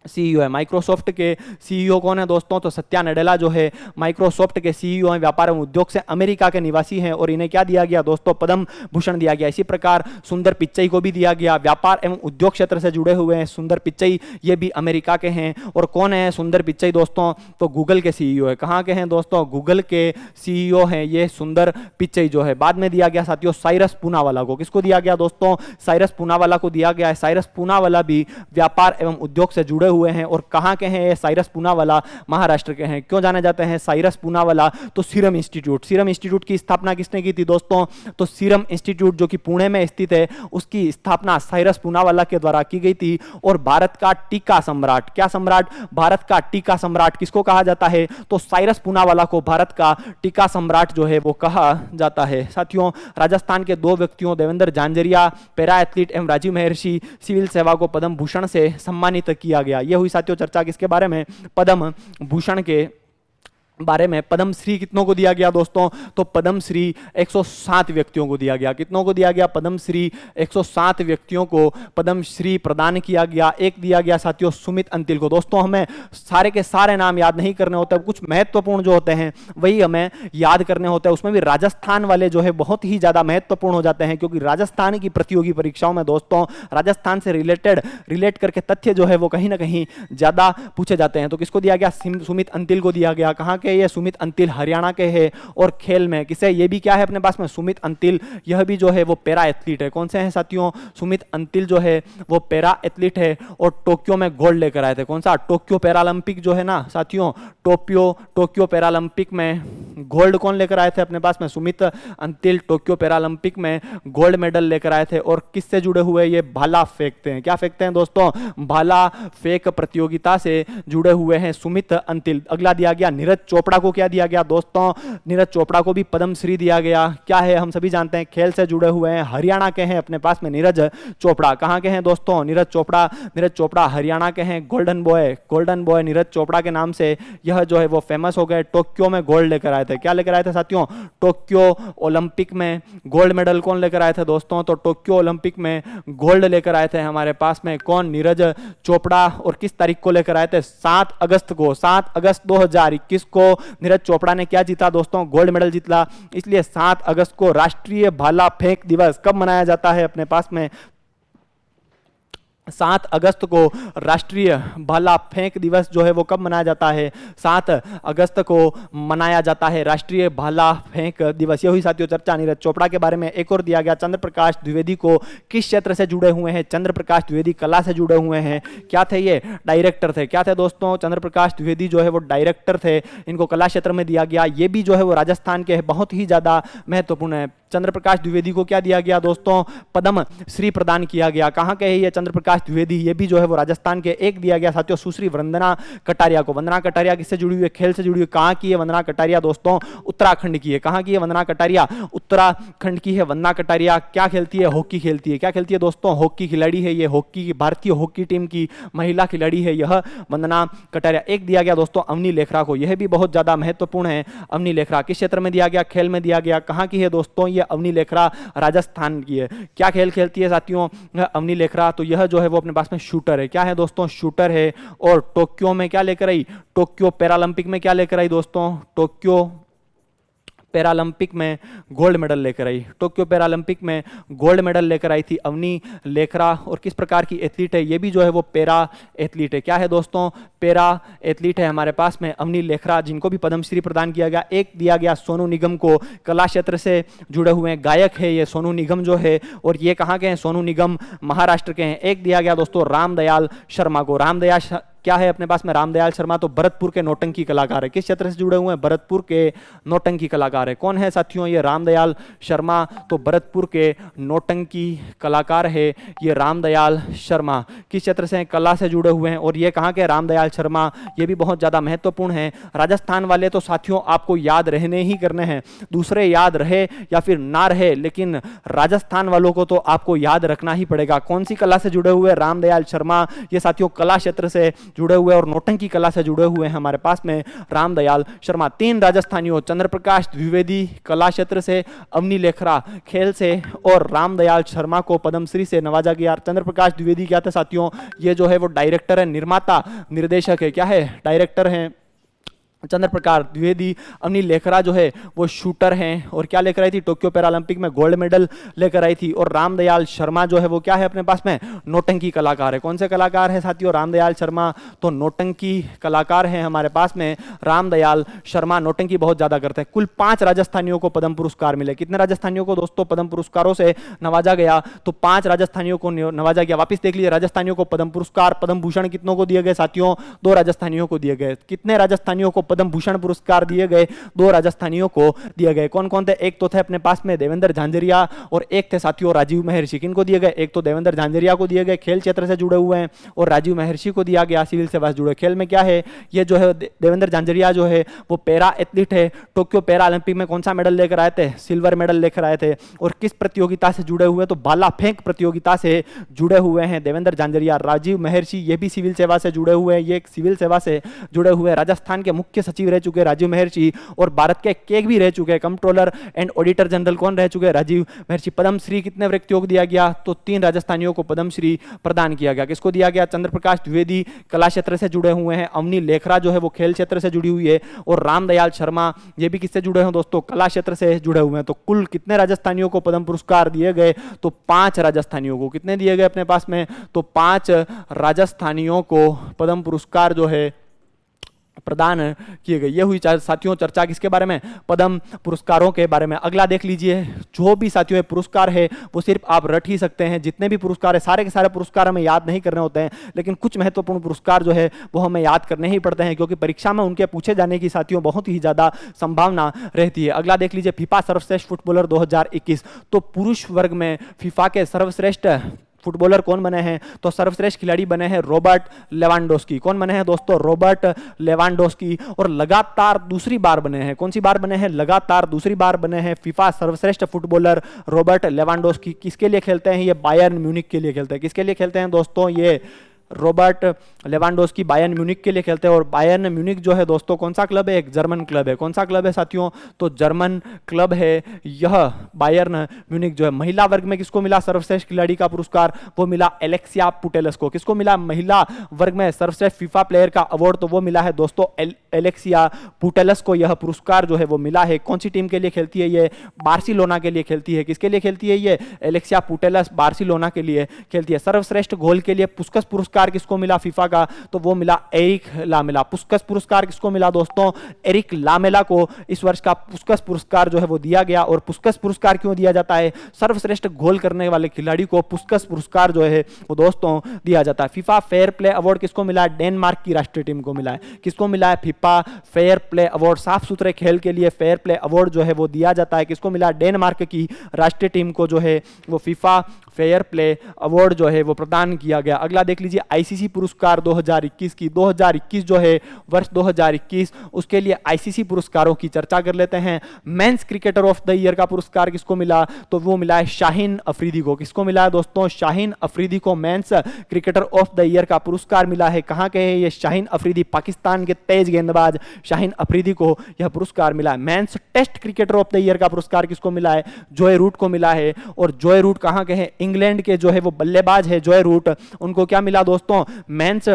[SPEAKER 1] सीईओ है। माइक्रोसॉफ्ट के सीईओ कौन है दोस्तों? तो सत्या नडेला जो है माइक्रोसॉफ्ट के सीईओ हैं, व्यापार एवं उद्योग से अमेरिका के निवासी हैं। और इन्हें क्या दिया गया दोस्तों? पद्म भूषण दिया गया। इसी प्रकार सुंदर पिच्चई को भी दिया गया। व्यापार एवं उद्योग क्षेत्र से जुड़े हुए हैं सुंदर पिच्चई, ये भी अमेरिका के हैं। और कौन है सुंदर पिच्चई दोस्तों? तो गूगल के सीईओ है। कहां के हैं दोस्तों? गूगल के सीईओ हैं ये सुंदर पिच्चई जो है। बाद में दिया गया साथियों साइरस पूनावाला को। किसको दिया गया दोस्तों? साइरस पूनावाला को दिया गया है। साइरस पूनावाला भी व्यापार एवं उद्योग से जुड़े हुए हैं। और कहां के हैं? साइरस पूनावाला महाराष्ट्र के हैं। क्यों जाने जाते हैं साइरस पूनावाला? तो सीरम इंस्टीट्यूट। सीरम इंस्टीट्यूट की स्थापना किसने की थी दोस्तों? तो सीरम इंस्टीट्यूट जो कि पुणे में स्थित है उसकी स्थापना साइरस पूनावाला के द्वारा की गई थी। और भारत का टीका सम्राट, क्या सम्राट? भारत का टीका सम्राट किसको कहा जाता है? तो साइरस पूनावाला को भारत का टीका सम्राट जो है वो कहा जाता है। साथियों राजस्थान के दो व्यक्तियों देवेंद्र झांझरिया पैरा एथलीट एवं राजीव महर्षि सिविल सेवा को पद्म भूषण से सम्मानित किया गया। यह हुई साथियों चर्चा किसके बारे में? पद्म भूषण के बारे में। पद्म श्री कितनों को दिया गया दोस्तों? तो पद्म श्री 107 व्यक्तियों को दिया गया। कितनों को दिया गया? पद्म श्री 107 व्यक्तियों को पद्म श्री प्रदान किया गया। एक दिया गया साथियों सुमित अंतिल को। दोस्तों हमें सारे के सारे नाम याद नहीं करने होते, कुछ महत्वपूर्ण जो होते हैं वही हमें याद करने होते हैं। उसमें भी राजस्थान वाले जो है बहुत ही ज्यादा महत्वपूर्ण हो जाते हैं, क्योंकि राजस्थान की प्रतियोगी परीक्षाओं में दोस्तों राजस्थान से रिलेट करके तथ्य जो है वो कहीं ना कहीं ज्यादा पूछे जाते हैं। तो किसको दिया गया? सुमित अंतिल को दिया गया। कहां ये सुमित अंतिल हरियाणा के हैं। और खेल में किसे? ये भी क्या है अपने पास में? सुमित अंतिल, यह भी जो है वो पैरा एथलीट है। कौन से हैं साथियों? सुमित अंतिल जो है वो पैरा एथलीट है। और टोक्यो में गोल्ड लेकर आए थे। कौन सा? टोक्यो पैरालंपिक जो है ना साथियों, टोक्यो पैरालंपिक में गोल्ड कौन लेकर आए थे अपने पास में? सुमित अंतिल टोक्यो पैरालंपिक में गोल्ड मेडल लेकर आए थे। और किससे जुड़े हुए? ये भाला फेंकते हैं। क्या फेंकते हैं दोस्तों? भाला फेंक प्रतियोगिता से जुड़े हुए हैं सुमित अंतिल। अगला दिया गया नीरज चोपड़ा को। क्या दिया गया दोस्तों? नीरज चोपड़ा को भी पद्म श्री दिया गया। क्या है? हम सभी जानते हैं खेल से जुड़े हुए हैं, हरियाणा के हैं अपने पास में नीरज चोपड़ा। कहां के हैं दोस्तों? नीरज चोपड़ा हरियाणा के हैं। गोल्डन बॉय नीरज चोपड़ा के नाम से यह जो है वो फेमस हो गए। टोक्यो में गोल्ड लेकर आए थे। क्या लेकर आए थे साथियों? टोक्यो ओलंपिक में गोल्ड मेडल कौन लेकर आए थे दोस्तों? तो टोक्यो ओलंपिक में गोल्ड लेकर आए थे हमारे पास में कौन? नीरज चोपड़ा। और किस तारीख को लेकर आए थे? 7 अगस्त को। 7 अगस्त 2021 को नीरज चोपड़ा ने क्या जीता दोस्तों? गोल्ड मेडल जीता। इसलिए 7 अगस्त को राष्ट्रीय भाला फेंक दिवस कब मनाया जाता है अपने पास में? 7 अगस्त को राष्ट्रीय भाला फेंक दिवस जो है वो कब मनाया जाता है? 7 अगस्त को मनाया जाता है राष्ट्रीय भाला फेंक दिवस। ये हुई साथियों चर्चा। नीरज चोपड़ा के बारे में एक और दिया गया, चंद्र प्रकाश द्विवेदी को किस क्षेत्र से जुड़े हुए हैं? चंद्र प्रकाश द्विवेदी कला से जुड़े हुए हैं। क्या थे ये? डायरेक्टर थे। क्या थे दोस्तों? चंद्र प्रकाश द्विवेदी जो है वो डायरेक्टर थे, इनको कला क्षेत्र में दिया गया। ये भी जो है वो राजस्थान के बहुत ही ज्यादा महत्वपूर्ण है। चंद्र प्रकाश द्विवेदी को क्या दिया गया दोस्तों? पद्म श्री प्रदान किया गया। कहां के है ये चंद्र प्रकाश द्विवेदी? ये भी जो है वो राजस्थान के। एक दिया गया साथियों सुश्री वंदना कटारिया को। वंदना कटारिया किससे जुड़ी हुई है? खेल से जुड़ी हुई। कहां की है वंदना कटारिया दोस्तों? उत्तराखंड की है। कहां की है वंदना कटारिया? उत्तराखंड की है वंदना कटारिया। क्या खेलती है? हॉकी खेलती है। क्या खेलती है दोस्तों? हॉकी खिलाड़ी है ये। हॉकी की भारतीय हॉकी टीम की महिला खिलाड़ी है यह वंदना कटारिया। एक दिया गया दोस्तों अवनी लेखरा को। यह भी बहुत ज्यादा महत्वपूर्ण है। अवनी लेखरा किस क्षेत्र में दिया गया? खेल में दिया गया। कहां की है दोस्तों? ये अवनी लेखरा राजस्थान की है। क्या खेल खेलती है साथियों अवनी लेखरा? तो यह जो है वो अपने पास में शूटर है। क्या है दोस्तों? शूटर है। और टोक्यो में क्या लेकर आई? टोक्यो पैरालंपिक में क्या लेकर आई दोस्तों? टोक्यो पैरालंपिक में गोल्ड मेडल लेकर आई। टोक्यो पैरालंपिक में गोल्ड मेडल लेकर आई थी अवनी लेखरा। और किस प्रकार की एथलीट है? ये भी जो है वो पैरा एथलीट है। क्या है दोस्तों? पैरा एथलीट है हमारे पास में अवनी लेखरा, जिनको भी पद्मश्री प्रदान किया गया। एक दिया गया सोनू निगम को, कला क्षेत्र से जुड़े हुए हैं, गायक है ये सोनू निगम जो है। और ये कहाँ के हैं? सोनू निगम महाराष्ट्र के हैं। एक दिया गया दोस्तों रामदयाल शर्मा को। रामदयाल क्या है अपने पास में? रामदयाल शर्मा तो भरतपुर के नौटंकी कलाकार है। किस क्षेत्र से जुड़े हुए हैं? भरतपुर के नौटंकी कलाकार है। कौन है साथियों ये रामदयाल शर्मा? तो भरतपुर के नौटंकी कलाकार है ये रामदयाल शर्मा। किस क्षेत्र से? कला से जुड़े हुए हैं। और ये कहाँ के? रामदयाल शर्मा। ये भी बहुत ज्यादा महत्वपूर्ण है। राजस्थान वाले तो साथियों आपको याद रहने ही करने हैं, दूसरे याद रहे या फिर ना रहे, लेकिन राजस्थान वालों को तो आपको याद रखना ही पड़ेगा। कौन सी कला से जुड़े हुए? रामदयाल शर्मा। ये साथियों कला क्षेत्र से जुड़े हुए और नौटंकी कला से जुड़े हुए हैं हमारे पास में रामदयाल शर्मा। 3 राजस्थानियों, चंद्र प्रकाश द्विवेदी कला क्षेत्र से, अवनी लेखरा खेल से और रामदयाल शर्मा को पद्मश्री से नवाजा गया। चंद्र प्रकाश द्विवेदी क्या थे साथियों? ये जो है वो डायरेक्टर है, निर्माता निर्देशक है। क्या है? डायरेक्टर है चंद्र प्रकाश द्विवेदी। अवनी लेखरा जो है वो शूटर हैं। और क्या लेकर आई थी? टोक्यो पैरालंपिक में गोल्ड मेडल लेकर आई थी। और रामदयाल शर्मा जो है वो क्या है अपने पास में? नौटंकी कलाकार है। कौन से कलाकार है साथियों? रामदयाल शर्मा तो नौटंकी कलाकार हैं हमारे पास में। रामदयाल शर्मा नौटंकी बहुत ज्यादा करते हैं। कुल 5 राजस्थानियों को पद्म पुरस्कार मिले। कितने राजस्थानियों को दोस्तों पद्म पुरस्कारों से नवाजा गया? तो 5 राजस्थानियों को नवाजा गया। वापिस देख लीजिए, राजस्थानियों को पद्म पुरस्कार, पद्म भूषण कितनों को दिए गए साथियों? 2 राजस्थानियों को दिए गए। कितने राजस्थानियों को पद्म भूषण पुरस्कार दिए गए? 2 राजस्थानियों को दिए गए। कौन कौन थे? एक तो थे अपने पास में देवेंद्र झांझरिया और एक थे साथियों राजीव महर्षि। किनको दिए गए? एक तो देवेंद्र झांझरिया को दिए गए, खेल क्षेत्र से जुड़े हुए हैं, और राजीव महर्षि को दिया गया, सिविल सेवा से जुड़े। खेल में क्या है? ये जो है देवेंद्र झांझरिया जो है वो पैरा एथलीट है। टोक्यो पैरा ओलंपिक में कौन सा मेडल लेकर आए थे? सिल्वर मेडल लेकर आए थे। और किस प्रतियोगिता से जुड़े हुए? तो भाला फेंक प्रतियोगिता से जुड़े हुए हैं देवेंद्र झांझरिया। राजीव महर्षि ये भी सिविल सेवा से जुड़े हुए हैं। ये सिविल सेवा से जुड़े हुए राजस्थान के मुख्य सचिव रह चुके राजीव महर्षि, और भारत के केक भी रह चुके हैं, कंट्रोलर एंड ऑडिटर जनरल कौन रह चुके? राजीव महर्षि। पद्मश्री कितने व्यक्तियों को दिया गया? तो 3 राजस्थानियों को पद्मश्री प्रदान किया गया। किसको दिया गया? चंद्र प्रकाश द्विवेदी कला क्षेत्र से जुड़े हुए हैं, अवनी लेखरा जो है वो खेल क्षेत्र से जुड़ी हुई है, और रामदयाल शर्मा ये भी किससे जुड़े हैं दोस्तों? कला क्षेत्र से जुड़े हुए हैं। तो कुल कितने राजस्थानियों को पद्म पुरस्कार दिए गए? तो 5 राजस्थानियों को। कितने दिए गए अपने पास में? तो 5 राजस्थानियों को पद्म पुरस्कार जो है प्रदान किए गए। ये हुई साथियों चर्चा किसके बारे में? पद्म पुरस्कारों के बारे में। अगला देख लीजिए, जो भी साथियों पुरस्कार है वो सिर्फ आप रट ही सकते हैं। जितने भी पुरस्कार है, सारे के सारे पुरस्कार हमें याद नहीं करने होते हैं, लेकिन कुछ महत्वपूर्ण पुरस्कार जो है वो हमें याद करने ही पड़ते हैं, क्योंकि परीक्षा में उनके पूछे जाने की साथियों बहुत ही ज्यादा संभावना रहती है। अगला देख लीजिए, फीफा सर्वश्रेष्ठ फुटबॉलर 2021। तो पुरुष वर्ग में फीफा के सर्वश्रेष्ठ फुटबॉलर कौन बने हैं? तो सर्वश्रेष्ठ खिलाड़ी बने हैं रॉबर्ट लेवांडोस्की। कौन बने हैं दोस्तों? Robert Lewandowski. और लगातार दूसरी बार बने हैं। कौन सी बार बने हैं? लगातार दूसरी बार बने हैं फीफा सर्वश्रेष्ठ फुटबॉलर रॉबर्ट लेवांडोस्की। किसके लिए खेलते हैं? ये बायर्न म्यूनिख के लिए खेलते हैं। किसके लिए खेलते हैं दोस्तों? ये रॉबर्ट लेवांडोस्की बायर्न म्यूनिक के लिए खेलते हैं। और बायर्न म्यूनिक जो है दोस्तों कौन सा क्लब है? एक जर्मन क्लब है। कौन सा क्लब है साथियों? तो जर्मन क्लब है यह बायर्न म्यूनिक जो है। महिला वर्ग में किसको मिला सर्वश्रेष्ठ खिलाड़ी का पुरस्कार? वो मिला एलेक्सिया पुटेलस को। किसको मिला महिला वर्ग में सर्वश्रेष्ठ फीफा प्लेयर का अवार्ड? तो वो मिला है दोस्तों एलेक्सिया पुटेलस को यह पुरस्कार जो है वो मिला है। कौन सी टीम के लिए खेलती है ये? बार्सिलोना के लिए खेलती है। किसके लिए खेलती है ये? एलेक्सिया पुटेलस बार्सिलोना के लिए खेलती है। सर्वश्रेष्ठ गोल के लिए पुस्कस पुरस्कार किसको मिला फीफा का? तो वो मिला एरिक लामेला। पुस्कस पुरस्कार किसको मिला दोस्तों? एरिक लामेला को इस वर्ष का पुस्कस पुरस्कार जो है वो दिया गया। और पुस्कस पुरस्कार क्यों दिया जाता है? सर्वश्रेष्ठ गोल करने वाले खिलाड़ी को पुस्कस पुरस्कार जो है वो दोस्तों दिया जाता है। फीफा फेयर प्ले अवार्ड किसको मिला है? डेनमार्क की राष्ट्रीय टीम को मिला है। किसको मिला है? FIFA fair play award. साफ सुथरे खेल के लिए फेयर प्ले अवार्ड जो है वो दिया जाता है। किसको मिला? डेनमार्क की राष्ट्रीय टीम को जो है वो फीफा फेयर प्ले अवार्ड जो है वो प्रदान किया गया। अगला देख लीजिए आईसीसी पुरस्कार 2021 की। 2021 जो है वर्ष 2021 उसके लिए आईसीसी पुरस्कारों की चर्चा कर लेते हैं। Men's cricketer of the year का पुरस्कार किसको मिला? तो वो मिला है शाहीन अफरीदी को। किसको मिला है दोस्तों? शाहीन अफरीदी को men's cricketer of the year का पुरस्कार मिला है। कहां के हैं ये शाहीन अफरीदी? पाकिस्तान के तेज गेंदबाज शाहीन अफरीदी को यह पुरस्कार मिला है। Men's test cricketer of the year का पुरस्कार किसको मिला है? जॉय रूट को मिला है। और जॉय रूट कहां के हैं? इंग्लैंड के जो है वो बल्लेबाज है जॉय रूट। उनको क्या मिला दोस्तों? Men's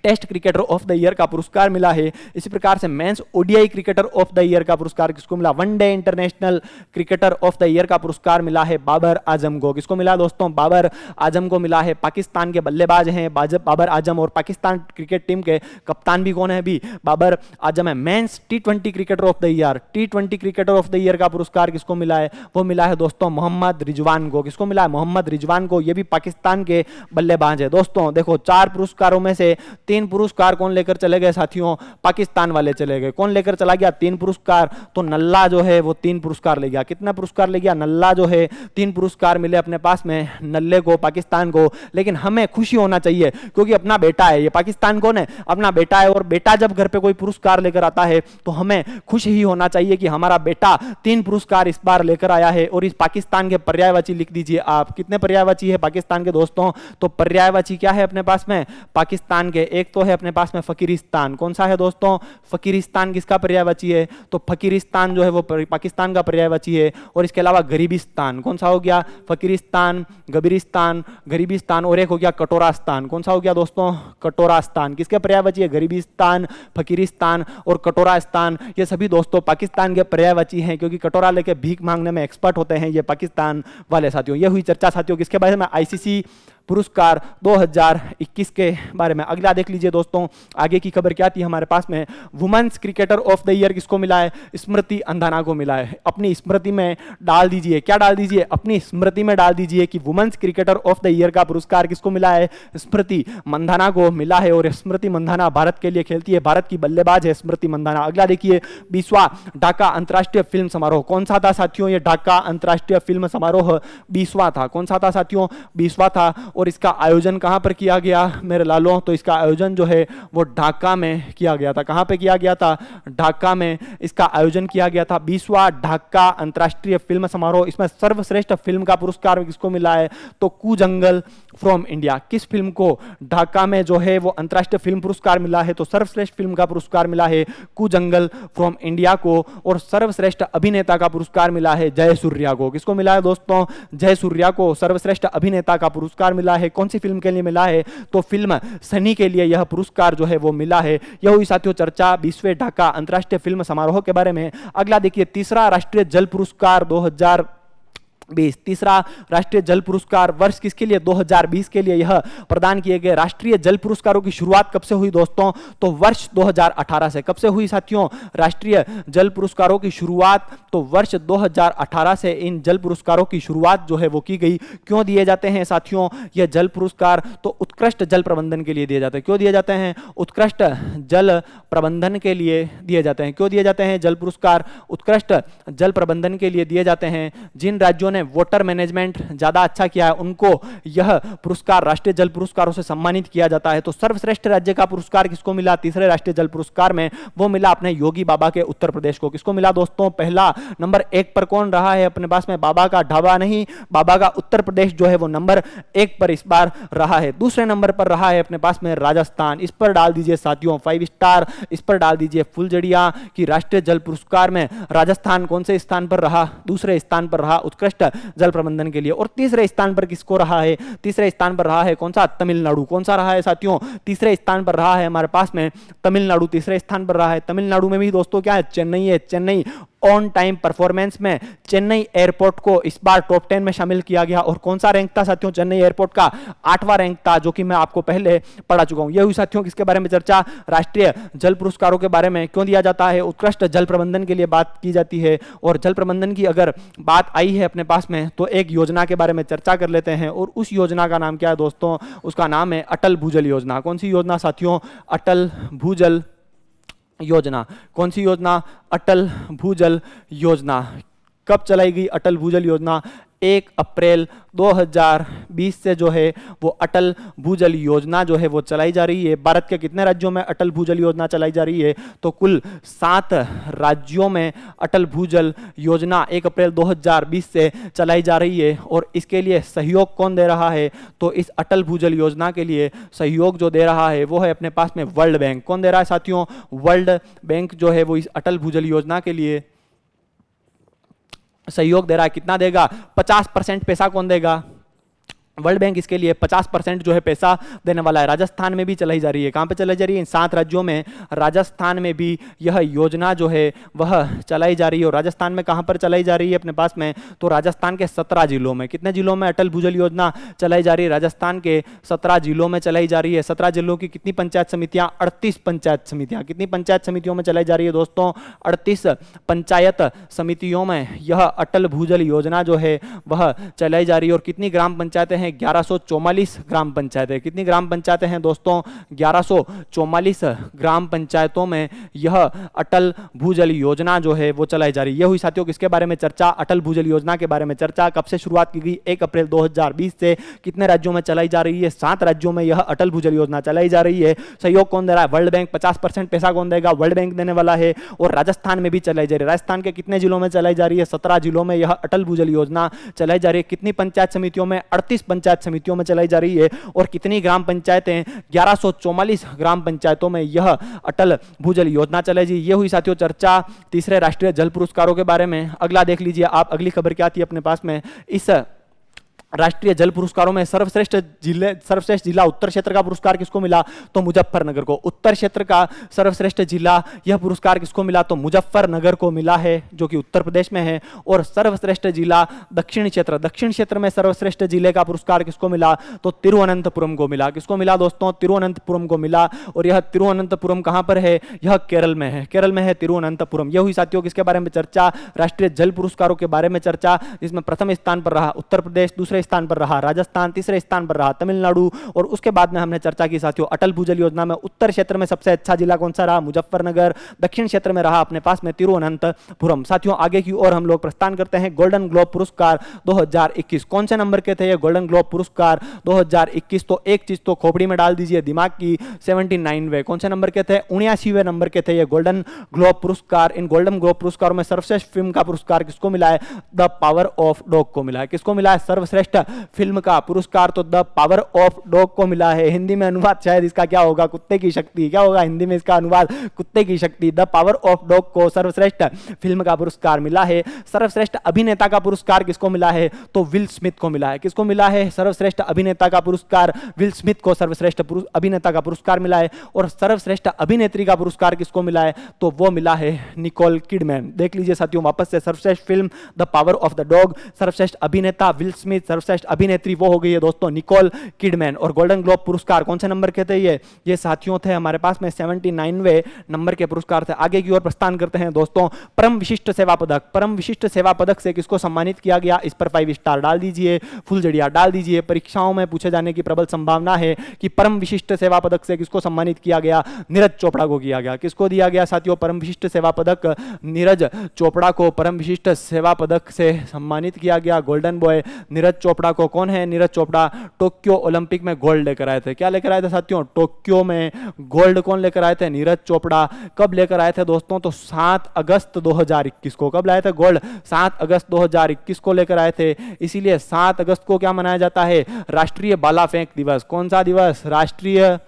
[SPEAKER 1] test cricketer of the year का पुरस्कार मिला है। इसी प्रकार से men's ODI cricketer of the year का पुरस्कार किसको मिला? One day international cricketer of the year का पुरस्कार मिला है बाबर आजम को। किसको मिला दोस्तों? बाबर आजम को मिला है। पाकिस्तान के बल्लेबाज हैं बाबर आजम और पाकिस्तान क्रिकेट टीम के कप्तान भी कौन है? भी बाबर आजम है। Mains T20 cricketer of the year, T20 cricketer of the year का पुरस्कार किसको मिला है? वो मिला है दोस्तों मोहम्मद रिजवान को। किसको मिला है? मोहम्मद रिजवान को। ये भी पाकिस्तान के बल्लेबाज है। दोस्तों देखो 4 पुरस्कारों में से 3 पुरस्कार कौन लेकर चले गए साथियों? पाकिस्तान वाले चले गए। कौन लेकर चला गया 3 पुरस्कार? तो नल्ला जो है वो 3 पुरस्कार ले गया। कितना पुरस्कार ले गया? नल्ला जो है 3 पुरस्कार मिले अपने पास में नल्ले को, पाकिस्तान को। लेकिन हमें खुशी होना चाहिए क्योंकि अपना बेटा है ये। पाकिस्तान कौन है? अपना बेटा है। और बेटा जब घर पे कोई पुरस्कार लेकर आता है तो हमें खुश ही होना चाहिए कि हमारा बेटा 3 पुरस्कार इस बार लेकर आया है। और इस पाकिस्तान के पर्यायवाची लिख दीजिए आप। कितने पर्यायवाची है पाकिस्तान के दोस्तों? तो पर्यायवाची क्या है अपने पास में पाकिस्तान के? एक तो है अपने पास में फकीरिस्तान। कौन सा है दोस्तों? फकीरिस्तान किसका पर्यायवाची है? तो फकीरिस्तान जो है वो पाकिस्तान का पर्यायवाची है। और इसके अलावा गरीबिस्तान कौन सा हो गया? फकीरिस्तान, गबीरिस्तान, गरीबिस्तान। और एक हो गया कटोरास्तान। कौन सा हो गया दोस्तों? कटोरास्तान। किसके पर्यायवाची है? गरीबिस्तान, फकीरिस्तान और कटोरास्तान। ये सभी दोस्तों पाकिस्तान के पर्यायवाची हैं क्योंकि कटोरा लेके भीख मांगने में एक्सपर्ट होते हैं ये पाकिस्तान वाले साथियों। ये हुई चर्चा साथियों किसके बारे में? आईसीसी पुरस्कार 2021 के बारे में। अगला देख लीजिए दोस्तों आगे की खबर क्या थी हमारे पास में? Women's cricketer of the year किसको मिला है? स्मृति अंधाना को मिला है। अपनी स्मृति में डाल दीजिए। क्या डाल दीजिए? अपनी स्मृति में डाल दीजिए कि women's cricketer of the year का पुरस्कार किसको मिला है? स्मृति मंधाना को मिला है। और स्मृति मंधाना भारत के लिए खेलती है। भारत की बल्लेबाज है स्मृति मंधाना। अगला देखिए 20वां ढाका अंतरराष्ट्रीय फिल्म समारोह। कौन सा था साथियों? ये ढाका अंतरराष्ट्रीय फिल्म समारोह 20वां था। कौन सा था साथियों? 20वां था। और इसका आयोजन कहां पर किया गया मेरे लालों? तो इसका आयोजन जो है वो ढाका में किया गया था। कहां पे किया गया था? ढाका में इसका आयोजन किया गया था। 20वां ढाका अंतरराष्ट्रीय फिल्म समारोह। इसमें सर्वश्रेष्ठ फिल्म का पुरस्कार किसको मिला है? तो कू जंगल फ्रॉम इंडिया। किस फिल्म को ढाका में जो है वो अंतरराष्ट्रीय फिल्म पुरस्कार मिला है? तो सर्वश्रेष्ठ फिल्म का पुरस्कार मिला है कू जंगल फ्रॉम इंडिया को। और सर्वश्रेष्ठ अभिनेता का पुरस्कार मिला है जय सूर्या को। किसको मिला है दोस्तों? जय सूर्या को सर्वश्रेष्ठ अभिनेता का पुरस्कार मिला है। कौन सी फिल्म के लिए मिला है? तो फिल्म सनी के लिए यह पुरस्कार जो है वो मिला है। यह हुई साथियों चर्चा 20वें ढाका अंतरराष्ट्रीय फिल्म समारोह के बारे में। अगला देखिए तीसरा राष्ट्रीय जल पुरस्कार 2020। तीसरा राष्ट्रीय जल पुरस्कार वर्ष किसके लिए? 2020 के लिए यह प्रदान किए गए। राष्ट्रीय जल पुरस्कारों की शुरुआत कब से हुई दोस्तों? तो वर्ष 2018 से। कब से हुई साथियों राष्ट्रीय जल पुरस्कारों की शुरुआत? तो वर्ष 2018 से इन जल पुरस्कारों की शुरुआत जो है वो की गई। क्यों दिए जाते हैं साथियों ये जल पुरस्कार? तो उत्कृष्ट जल प्रबंधन के लिए दिए जाते हैं। क्यों दिए जाते हैं? उत्कृष्ट जल प्रबंधन के लिए दिए जाते हैं। क्यों दिए जाते हैं जल पुरस्कार? उत्कृष्ट जल प्रबंधन के लिए दिए जाते हैं। जिन राज्यों जिन्होंने वाटर मैनेजमेंट ज्यादा अच्छा किया है उनको यह पुरस्कार राष्ट्रीय जल पुरस्कारों से सम्मानित किया जाता है। तो सर्वश्रेष्ठ राज्य का पुरस्कार किसको मिला तीसरे राष्ट्रीय जल पुरस्कार में? वो मिला अपने योगी बाबा के उत्तर प्रदेश को। किसको मिला दोस्तों? पहला नंबर 1 पर कौन रहा है अपने पास में? बाबा का ढाबा नहीं, बाबा का उत्तर प्रदेश जो है वो नंबर 1 पर इस बार रहा है। दूसरे नंबर पर रहा है अपने पास में राजस्थान। इस पर डाल दीजिए साथियों 5 स्टार, इस पर डाल दीजिए फुलझड़िया कि राष्ट्रीय जल पुरस्कार में राजस्थान कौन से स्थान पर रहा? दूसरे स्थान पर रहा उत्कृष्ट जल प्रबंधन के लिए। और तीसरे स्थान पर किसको रहा है? तीसरे स्थान पर रहा है कौन सा? तमिलनाडु। कौन सा रहा है साथियों? तीसरे स्थान पर रहा है हमारे पास में तमिलनाडु, तीसरे स्थान पर रहा है। तमिलनाडु में भी दोस्तों क्या है? चेन्नई है। चेन्नई ऑन टाइम परफॉर्मेंस में चेन्नई एयरपोर्ट को इस बार टॉप 10 में शामिल किया गया। और कौन सा रैंक था साथियों? चेन्नई एयरपोर्ट का 8वां रैंक था, जो कि मैं आपको पहले पढ़ा चुका हूं। ये हुई साथियों किसके बारे में चर्चा? राष्ट्रीय जल पुरस्कारों के बारे में। क्यों दिया जाता है? उत्कृष्ट जल प्रबंधन के लिए बात की जाती है। और जल प्रबंधन की अगर बात आई है अपने पास में तो एक योजना के बारे में चर्चा कर लेते हैं। और उस योजना का नाम क्या है दोस्तों? उसका नाम है अटल भूजल योजना। कौन सी योजना साथियों? अटल भूजल योजना। कौन सी योजना? अटल भूजल योजना। कब चलाई गई अटल भूजल योजना? 1 अप्रैल 2020 से जो है वो अटल भूजल योजना जो है वो चलाई जा रही है। भारत के कितने राज्यों में अटल भूजल योजना चलाई जा रही है? तो कुल 7 राज्यों में अटल भूजल योजना 1 अप्रैल 2020 से चलाई जा रही है। और इसके लिए सहयोग कौन दे रहा है? तो इस अटल भूजल योजना के लिए सहयोग जो दे रहा है वो है अपने पास में वर्ल्ड बैंक। कौन दे रहा है साथियों? वर्ल्ड बैंक जो है वो इस अटल भूजल योजना के लिए सहयोग दे रहा है। कितना देगा? 50% पैसा कौन देगा? वर्ल्ड बैंक इसके लिए 50% जो है पैसा देने वाला है। राजस्थान में भी चलाई जा रही है। कहां पे चलाई जा रही है? इन 7 राज्यों में। राजस्थान में भी यह योजना जो है वह चलाई जा रही है। और राजस्थान में कहां पर चलाई जा रही है अपने पास में? तो राजस्थान के 17 जिलों में। कितने जिलों में अटल भूजल योजना चलाई जा रही है? राजस्थान के 17 जिलों में चलाई जा रही है। 17 जिलों की कितनी पंचायत समितियां? 38 पंचायत समितियां। कितनी पंचायत समितियों में चलाई जा रही है दोस्तों? 38 पंचायत समितियों में यह अटल भूजल योजना जो है वह चलाई जा रही है। और कितनी ग्राम पंचायतें 1144 ग्राम पंचायतें। कितनी ग्राम पंचायतें हैं दोस्तों? 1144 ग्राम पंचायतों में यह अटल भूजल योजना जो है वो चलाई जा रही है। यह हुई साथियों किसके बारे में चर्चा? अटल भूजल योजना के बारे में चर्चा। कब से शुरुआत की गई? 1 अप्रैल 2020 से। कितने राज्यों में चलाई जा रही है? 7 राज्यों में यह अटल भूजल योजना चलाई जा रही है। सहयोग कौन दे रहा है? World bank. 50% पैसा कौन देगा? वर्ल्ड बैंक देने वाला है। और राजस्थान में भी चलाई जा रही है। राजस्थान के कितने जिलों में चलाई जा रही है? 17 जिलों में यह अटल भूजल योजना चलाई जा रही है। कितनी पंचायत समितियों में? 38 पंचायत समितियों में चलाई जा रही है। और कितनी ग्राम पंचायतें? 1144 ग्राम पंचायतों में यह अटल भूजल योजना चलाई जी। ये हुई साथियों चर्चा तीसरे राष्ट्रीय जल पुरस्कारों के बारे में। अगला देख लीजिए आप, अगली खबर क्या आती है अपने पास में? इस राष्ट्रीय जल पुरस्कारों में सर्वश्रेष्ठ जिला उत्तर क्षेत्र का पुरस्कार किसको मिला? तो मुजफ्फरनगर को। उत्तर क्षेत्र का सर्वश्रेष्ठ जिला यह पुरस्कार किसको मिला? तो मुजफ्फरनगर को मिला है, जो कि उत्तर प्रदेश में है। और सर्वश्रेष्ठ जिला दक्षिण क्षेत्र में सर्वश्रेष्ठ जिले का पुरस्कार किसको मिला? तो तिरुवनंतपुरम को मिला। किसको मिला दोस्तों? तिरुवनंतपुरम को मिला। और यह तिरुवनंतपुरम कहां पर है? यह केरल में है। केरल में है तिरुवनंतपुरम। यह हुई साथियों किसके बारे में चर्चा? राष्ट्रीय जल पुरस्कारों के बारे में चर्चा, जिसमें प्रथम स्थान पर रहा उत्तर प्रदेश, दूसरे स्थान पर रहा राजस्थान, तीसरे स्थान पर रहा तमिलनाडु। और उसके बाद में हमने चर्चा की साथियों अटल भूजल योजना में उत्तर क्षेत्र में सबसे अच्छा जिला कौन सा रहा? मुजफ्फरनगर। दक्षिण क्षेत्र में रहा अपने पास में तिरुवनंतपुरम। साथियों आगे की ओर हम लोग प्रस्थान करते हैं। गोल्डन ग्लोब पुरस्कार 2021 कौन से नंबर के थे ये गोल्डन ग्लोब पुरस्कार 2021? तो एक चीज तो खोपड़ी में डाल दीजिए दिमाग की, 79वें। कौन से नंबर के थे? 79वें नंबर के थे ये गोल्डन ग्लोब पुरस्कार। इन गोल्डन ग्लोब पुरस्कारों में सर्वश्रेष्ठ फिल्म का पुरस्कार किसको मिला है? द पावर ऑफ डॉग को मिला है। किसको मिला है? सर्वश्रेष्ठ फिल्म का पुरस्कार तो द पावर ऑफ डॉग को मिला है। हिंदी में अनुवाद शायद इसका क्या होगा? कुत्ते की शक्ति। क्या होगा हिंदी में इसका अनुवाद? कुत्ते की शक्ति। द पावर ऑफ डॉग को सर्वश्रेष्ठ फिल्म का पुरस्कार मिला है। सर्वश्रेष्ठ अभिनेता का पुरस्कार किसको मिला है? तो विल स्मिथ को मिला है। किसको मिला है? सर्वश्रेष्ठ अभिनेता का पुरस्कार विल स्मिथ को सर्वश्रेष्ठ अभिनेता का पुरस्कार मिला है। और सर्वश्रेष्ठ अभिनेत्री का पुरस्कार किसको मिला है? तो वो मिला है निकोल किडमैन। देख लीजिए साथियों वापस से, सर्वश्रेष्ठ film the power of the dog, सर्वश्रेष्ठ अभिनेता विल स्मिथ, सर्वश्रेष्ठ अभिनेत्री वो हो गई है दोस्तों निकोल किडमैन। और गोल्डन ग्लोब पुरस्कार कौन से नंबर के थे ये साथियों थे हमारे पास में 79वें नंबर के पुरस्कार थे। आगे की ओर प्रस्थान करते हैं दोस्तों। परम विशिष्ट सेवा पदक, परम विशिष्ट सेवा पदक से किसको सम्मानित किया गया, इस पर 5 स्टार डाल दीजिए, फुलझड़िया डाल दीजिए। परीक्षाओं में पूछे जाने की प्रबल संभावना है कि परम विशिष्ट सेवा पदक से किसको सम्मानित किया गया, नीरज चोपड़ा को किया गया। किसको दिया गया साथियों परम विशिष्ट सेवा पदक, नीरज चोपड़ा को परम विशिष्ट सेवा पदक से सम्मानित किया गया। गोल्डन बॉय नीरज चोपड़ा को, कौन है नीरज चोपड़ा, टोक्यो ओलंपिक में गोल्ड लेकर आए थे। क्या लेकर आए थे साथियों, टोक्यो में गोल्ड कौन लेकर आए थे, नीरज चोपड़ा। कब लेकर आए थे दोस्तों, तो 7 अगस्त 2021 को। कब लाए थे गोल्ड, 7 अगस्त 2021 को लेकर आए थे। इसीलिए 7 अगस्त को क्या मनाया जाता है, राष्ट्रीय भाला फेंक दिवस। कौन सा दिवस, राष्ट्रीय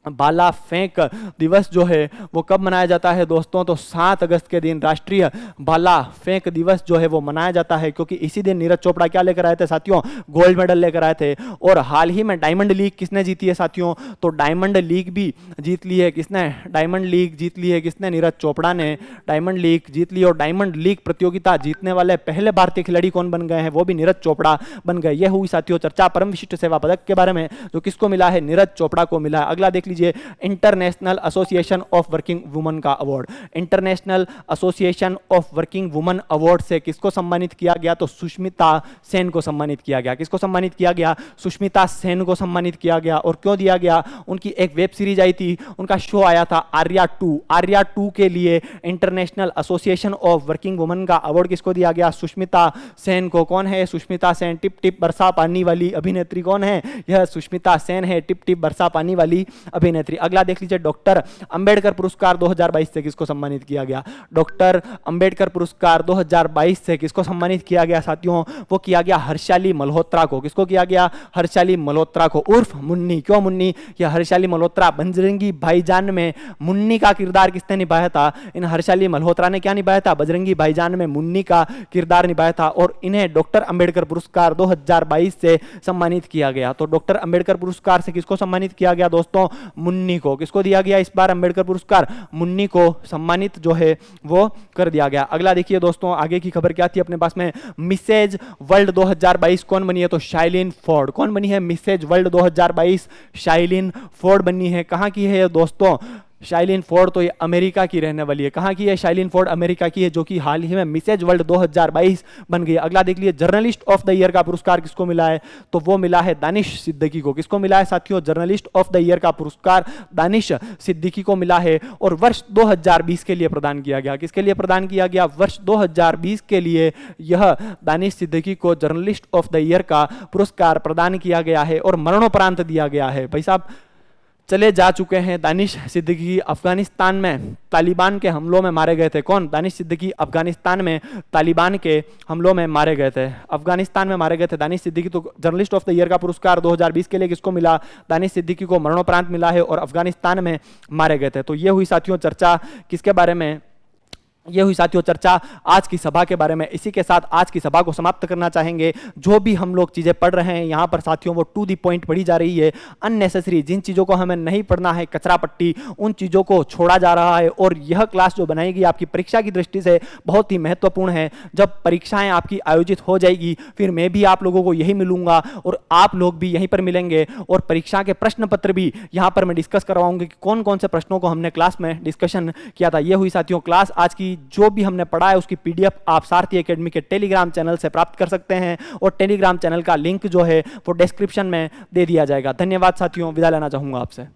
[SPEAKER 1] भाला फेंक दिवस जो है वो कब मनाया जाता है दोस्तों, तो 7 अगस्त के दिन राष्ट्रीय भाला फेंक दिवस जो है वो मनाया जाता है, क्योंकि इसी दिन नीरज चोपड़ा क्या लेकर आए थे साथियों, गोल्ड मेडल लेकर आए थे। और हाल ही में डायमंड लीग किसने जीती है साथियों, तो डायमंड लीग भी जीत ली है किसने, डायमंड लीग जीत ली है किसने, नीरज चोपड़ा ने डायमंड लीग जीत ली। और डायमंड लीग प्रतियोगिता जीतने वाले पहले भारतीय खिलाड़ी कौन बन गए हैं, वो भी नीरज चोपड़ा बन गए। यह हुई साथियों चर्चा परम विशिष्ट सेवा पदक के बारे में, जो किसको मिला है, नीरज चोपड़ा को मिला है। अगला देख international association of working women का award, international association of working women award से किसको सम्मानित किया गया, तो सुष्मिता सेन को सम्मानित किया गया। किसको सम्मानित किया गया, सुष्मिता सेन को सम्मानित किया गया। और क्यों दिया गया, उनकी एक वेब सीरीज आई थी, उनका शो आया था आर्या 2, आर्या 2 के लिए international association of working women का अवार्ड किसको दिया गया, सुष्मिता सेन को। कौन है सुष्मिता सेन, टिप टिप बरसा पानी वाली अभिनेत्री कौन है, यह सुष्मिता सेन है, टिप टिप बरसा पानी वाली अभिनेत्री। अगला देख लीजिए डॉक्टर अंबेडकर पुरस्कार 2022 से किसको सम्मानित किया गया, डॉक्टर अंबेडकर पुरस्कार 2022 से किसको सम्मानित किया गया साथियों, वो किया गया हर्षाली मल्होत्रा को। किसको किया गया, हर्षाली मल्होत्रा को, उर्फ मुन्नी। क्यों मुन्नी, यह हर्षाली मल्होत्रा बजरंगी भाईजान में मुन्नी का किरदार किसने निभाया था, इन हर्षाली मल्होत्रा ने क्या निभाया था, बजरंगी भाईजान में मुन्नी का किरदार निभाया था। और इन्हें डॉक्टर अंबेडकर पुरस्कार 2022 से सम्मानित किया गया। तो डॉक्टर अंबेडकर पुरस्कार से किसको सम्मानित किया गया दोस्तों, मुन्नी को। किसको दिया गया इस बार अंबेडकर पुरस्कार, मुन्नी को सम्मानित जो है वो कर दिया गया। अगला देखिए दोस्तों, आगे की खबर क्या थी अपने पास में, मिसेज वर्ल्ड 2022 कौन बनी है, तो शाइलिन फोर्ड। कौन बनी है मिसेज वर्ल्ड 2022, शाइलिन फोर्ड बनी है। कहां की है दोस्तों, शाइलिन फोर्ड तो ये अमेरिका की रहने वाली है। कहां की है शाइलिन फोर्ड, अमेरिका की है, जो कि हाल ही में मिसेज वर्ल्ड 2022 बन गई। अगला देख लिए जर्नलिस्ट ऑफ द ईयर का पुरस्कार किसको मिला है, तो वो मिला है दानिश सिद्दीकी को। किसको मिला है साथियों, जर्नलिस्ट ऑफ द ईयर का पुरस्कार दानिश सिद्दीकी को मिला है। और वर्ष 2020 के लिए प्रदान किया गया। किसके लिए प्रदान किया गया, वर्ष 2020 के लिए यह दानिश सिद्दीकी को जर्नलिस्ट ऑफ द ईयर का पुरस्कार प्रदान किया गया है और मरणोपरांत दिया गया है। भाई साहब चले जा चुके हैं दानिश सिद्दीकी, अफगानिस्तान में तालिबान के हमलों में मारे गए थे। कौन, दानिश सिद्दीकी अफगानिस्तान में तालिबान के हमलों में मारे गए थे, अफगानिस्तान में मारे गए थे दानिश सिद्दीकी। तो जर्नलिस्ट ऑफ द ईयर का पुरस्कार 2020 के लिए किसको मिला, दानिश सिद्दीकी को मरणोपरांत मिला है और अफगानिस्तान में मारे गए थे। तो ये हुई साथियों चर्चा किसके बारे में, ये हुई साथियों चर्चा आज की सभा के बारे में। इसी के साथ आज की सभा को समाप्त करना चाहेंगे। जो भी हम लोग चीज़ें पढ़ रहे हैं यहाँ पर साथियों, वो टू दी पॉइंट पढ़ी जा रही है। अननेसेसरी जिन चीज़ों को हमें नहीं पढ़ना है, कचरा पट्टी, उन चीज़ों को छोड़ा जा रहा है। और यह क्लास जो बनाएगी आपकी परीक्षा की दृष्टि से बहुत ही महत्वपूर्ण है। जब परीक्षाएं आपकी आयोजित हो जाएगी फिर मैं भी आप लोगों को यही मिलूंगा और आप लोग भी यहीं पर मिलेंगे। और परीक्षा के प्रश्न पत्र भी यहाँ पर मैं डिस्कस करवाऊंगी कि कौन कौन से प्रश्नों को हमने क्लास में डिस्कशन किया था। ये हुई साथियों क्लास आज की। जो भी हमने पढ़ा है उसकी पीडीएफ आप सारथी एकेडमी के टेलीग्राम चैनल से प्राप्त कर सकते हैं और टेलीग्राम चैनल का लिंक जो है वो डिस्क्रिप्शन में दे दिया जाएगा। धन्यवाद साथियों, विदा लेना चाहूंगा आपसे।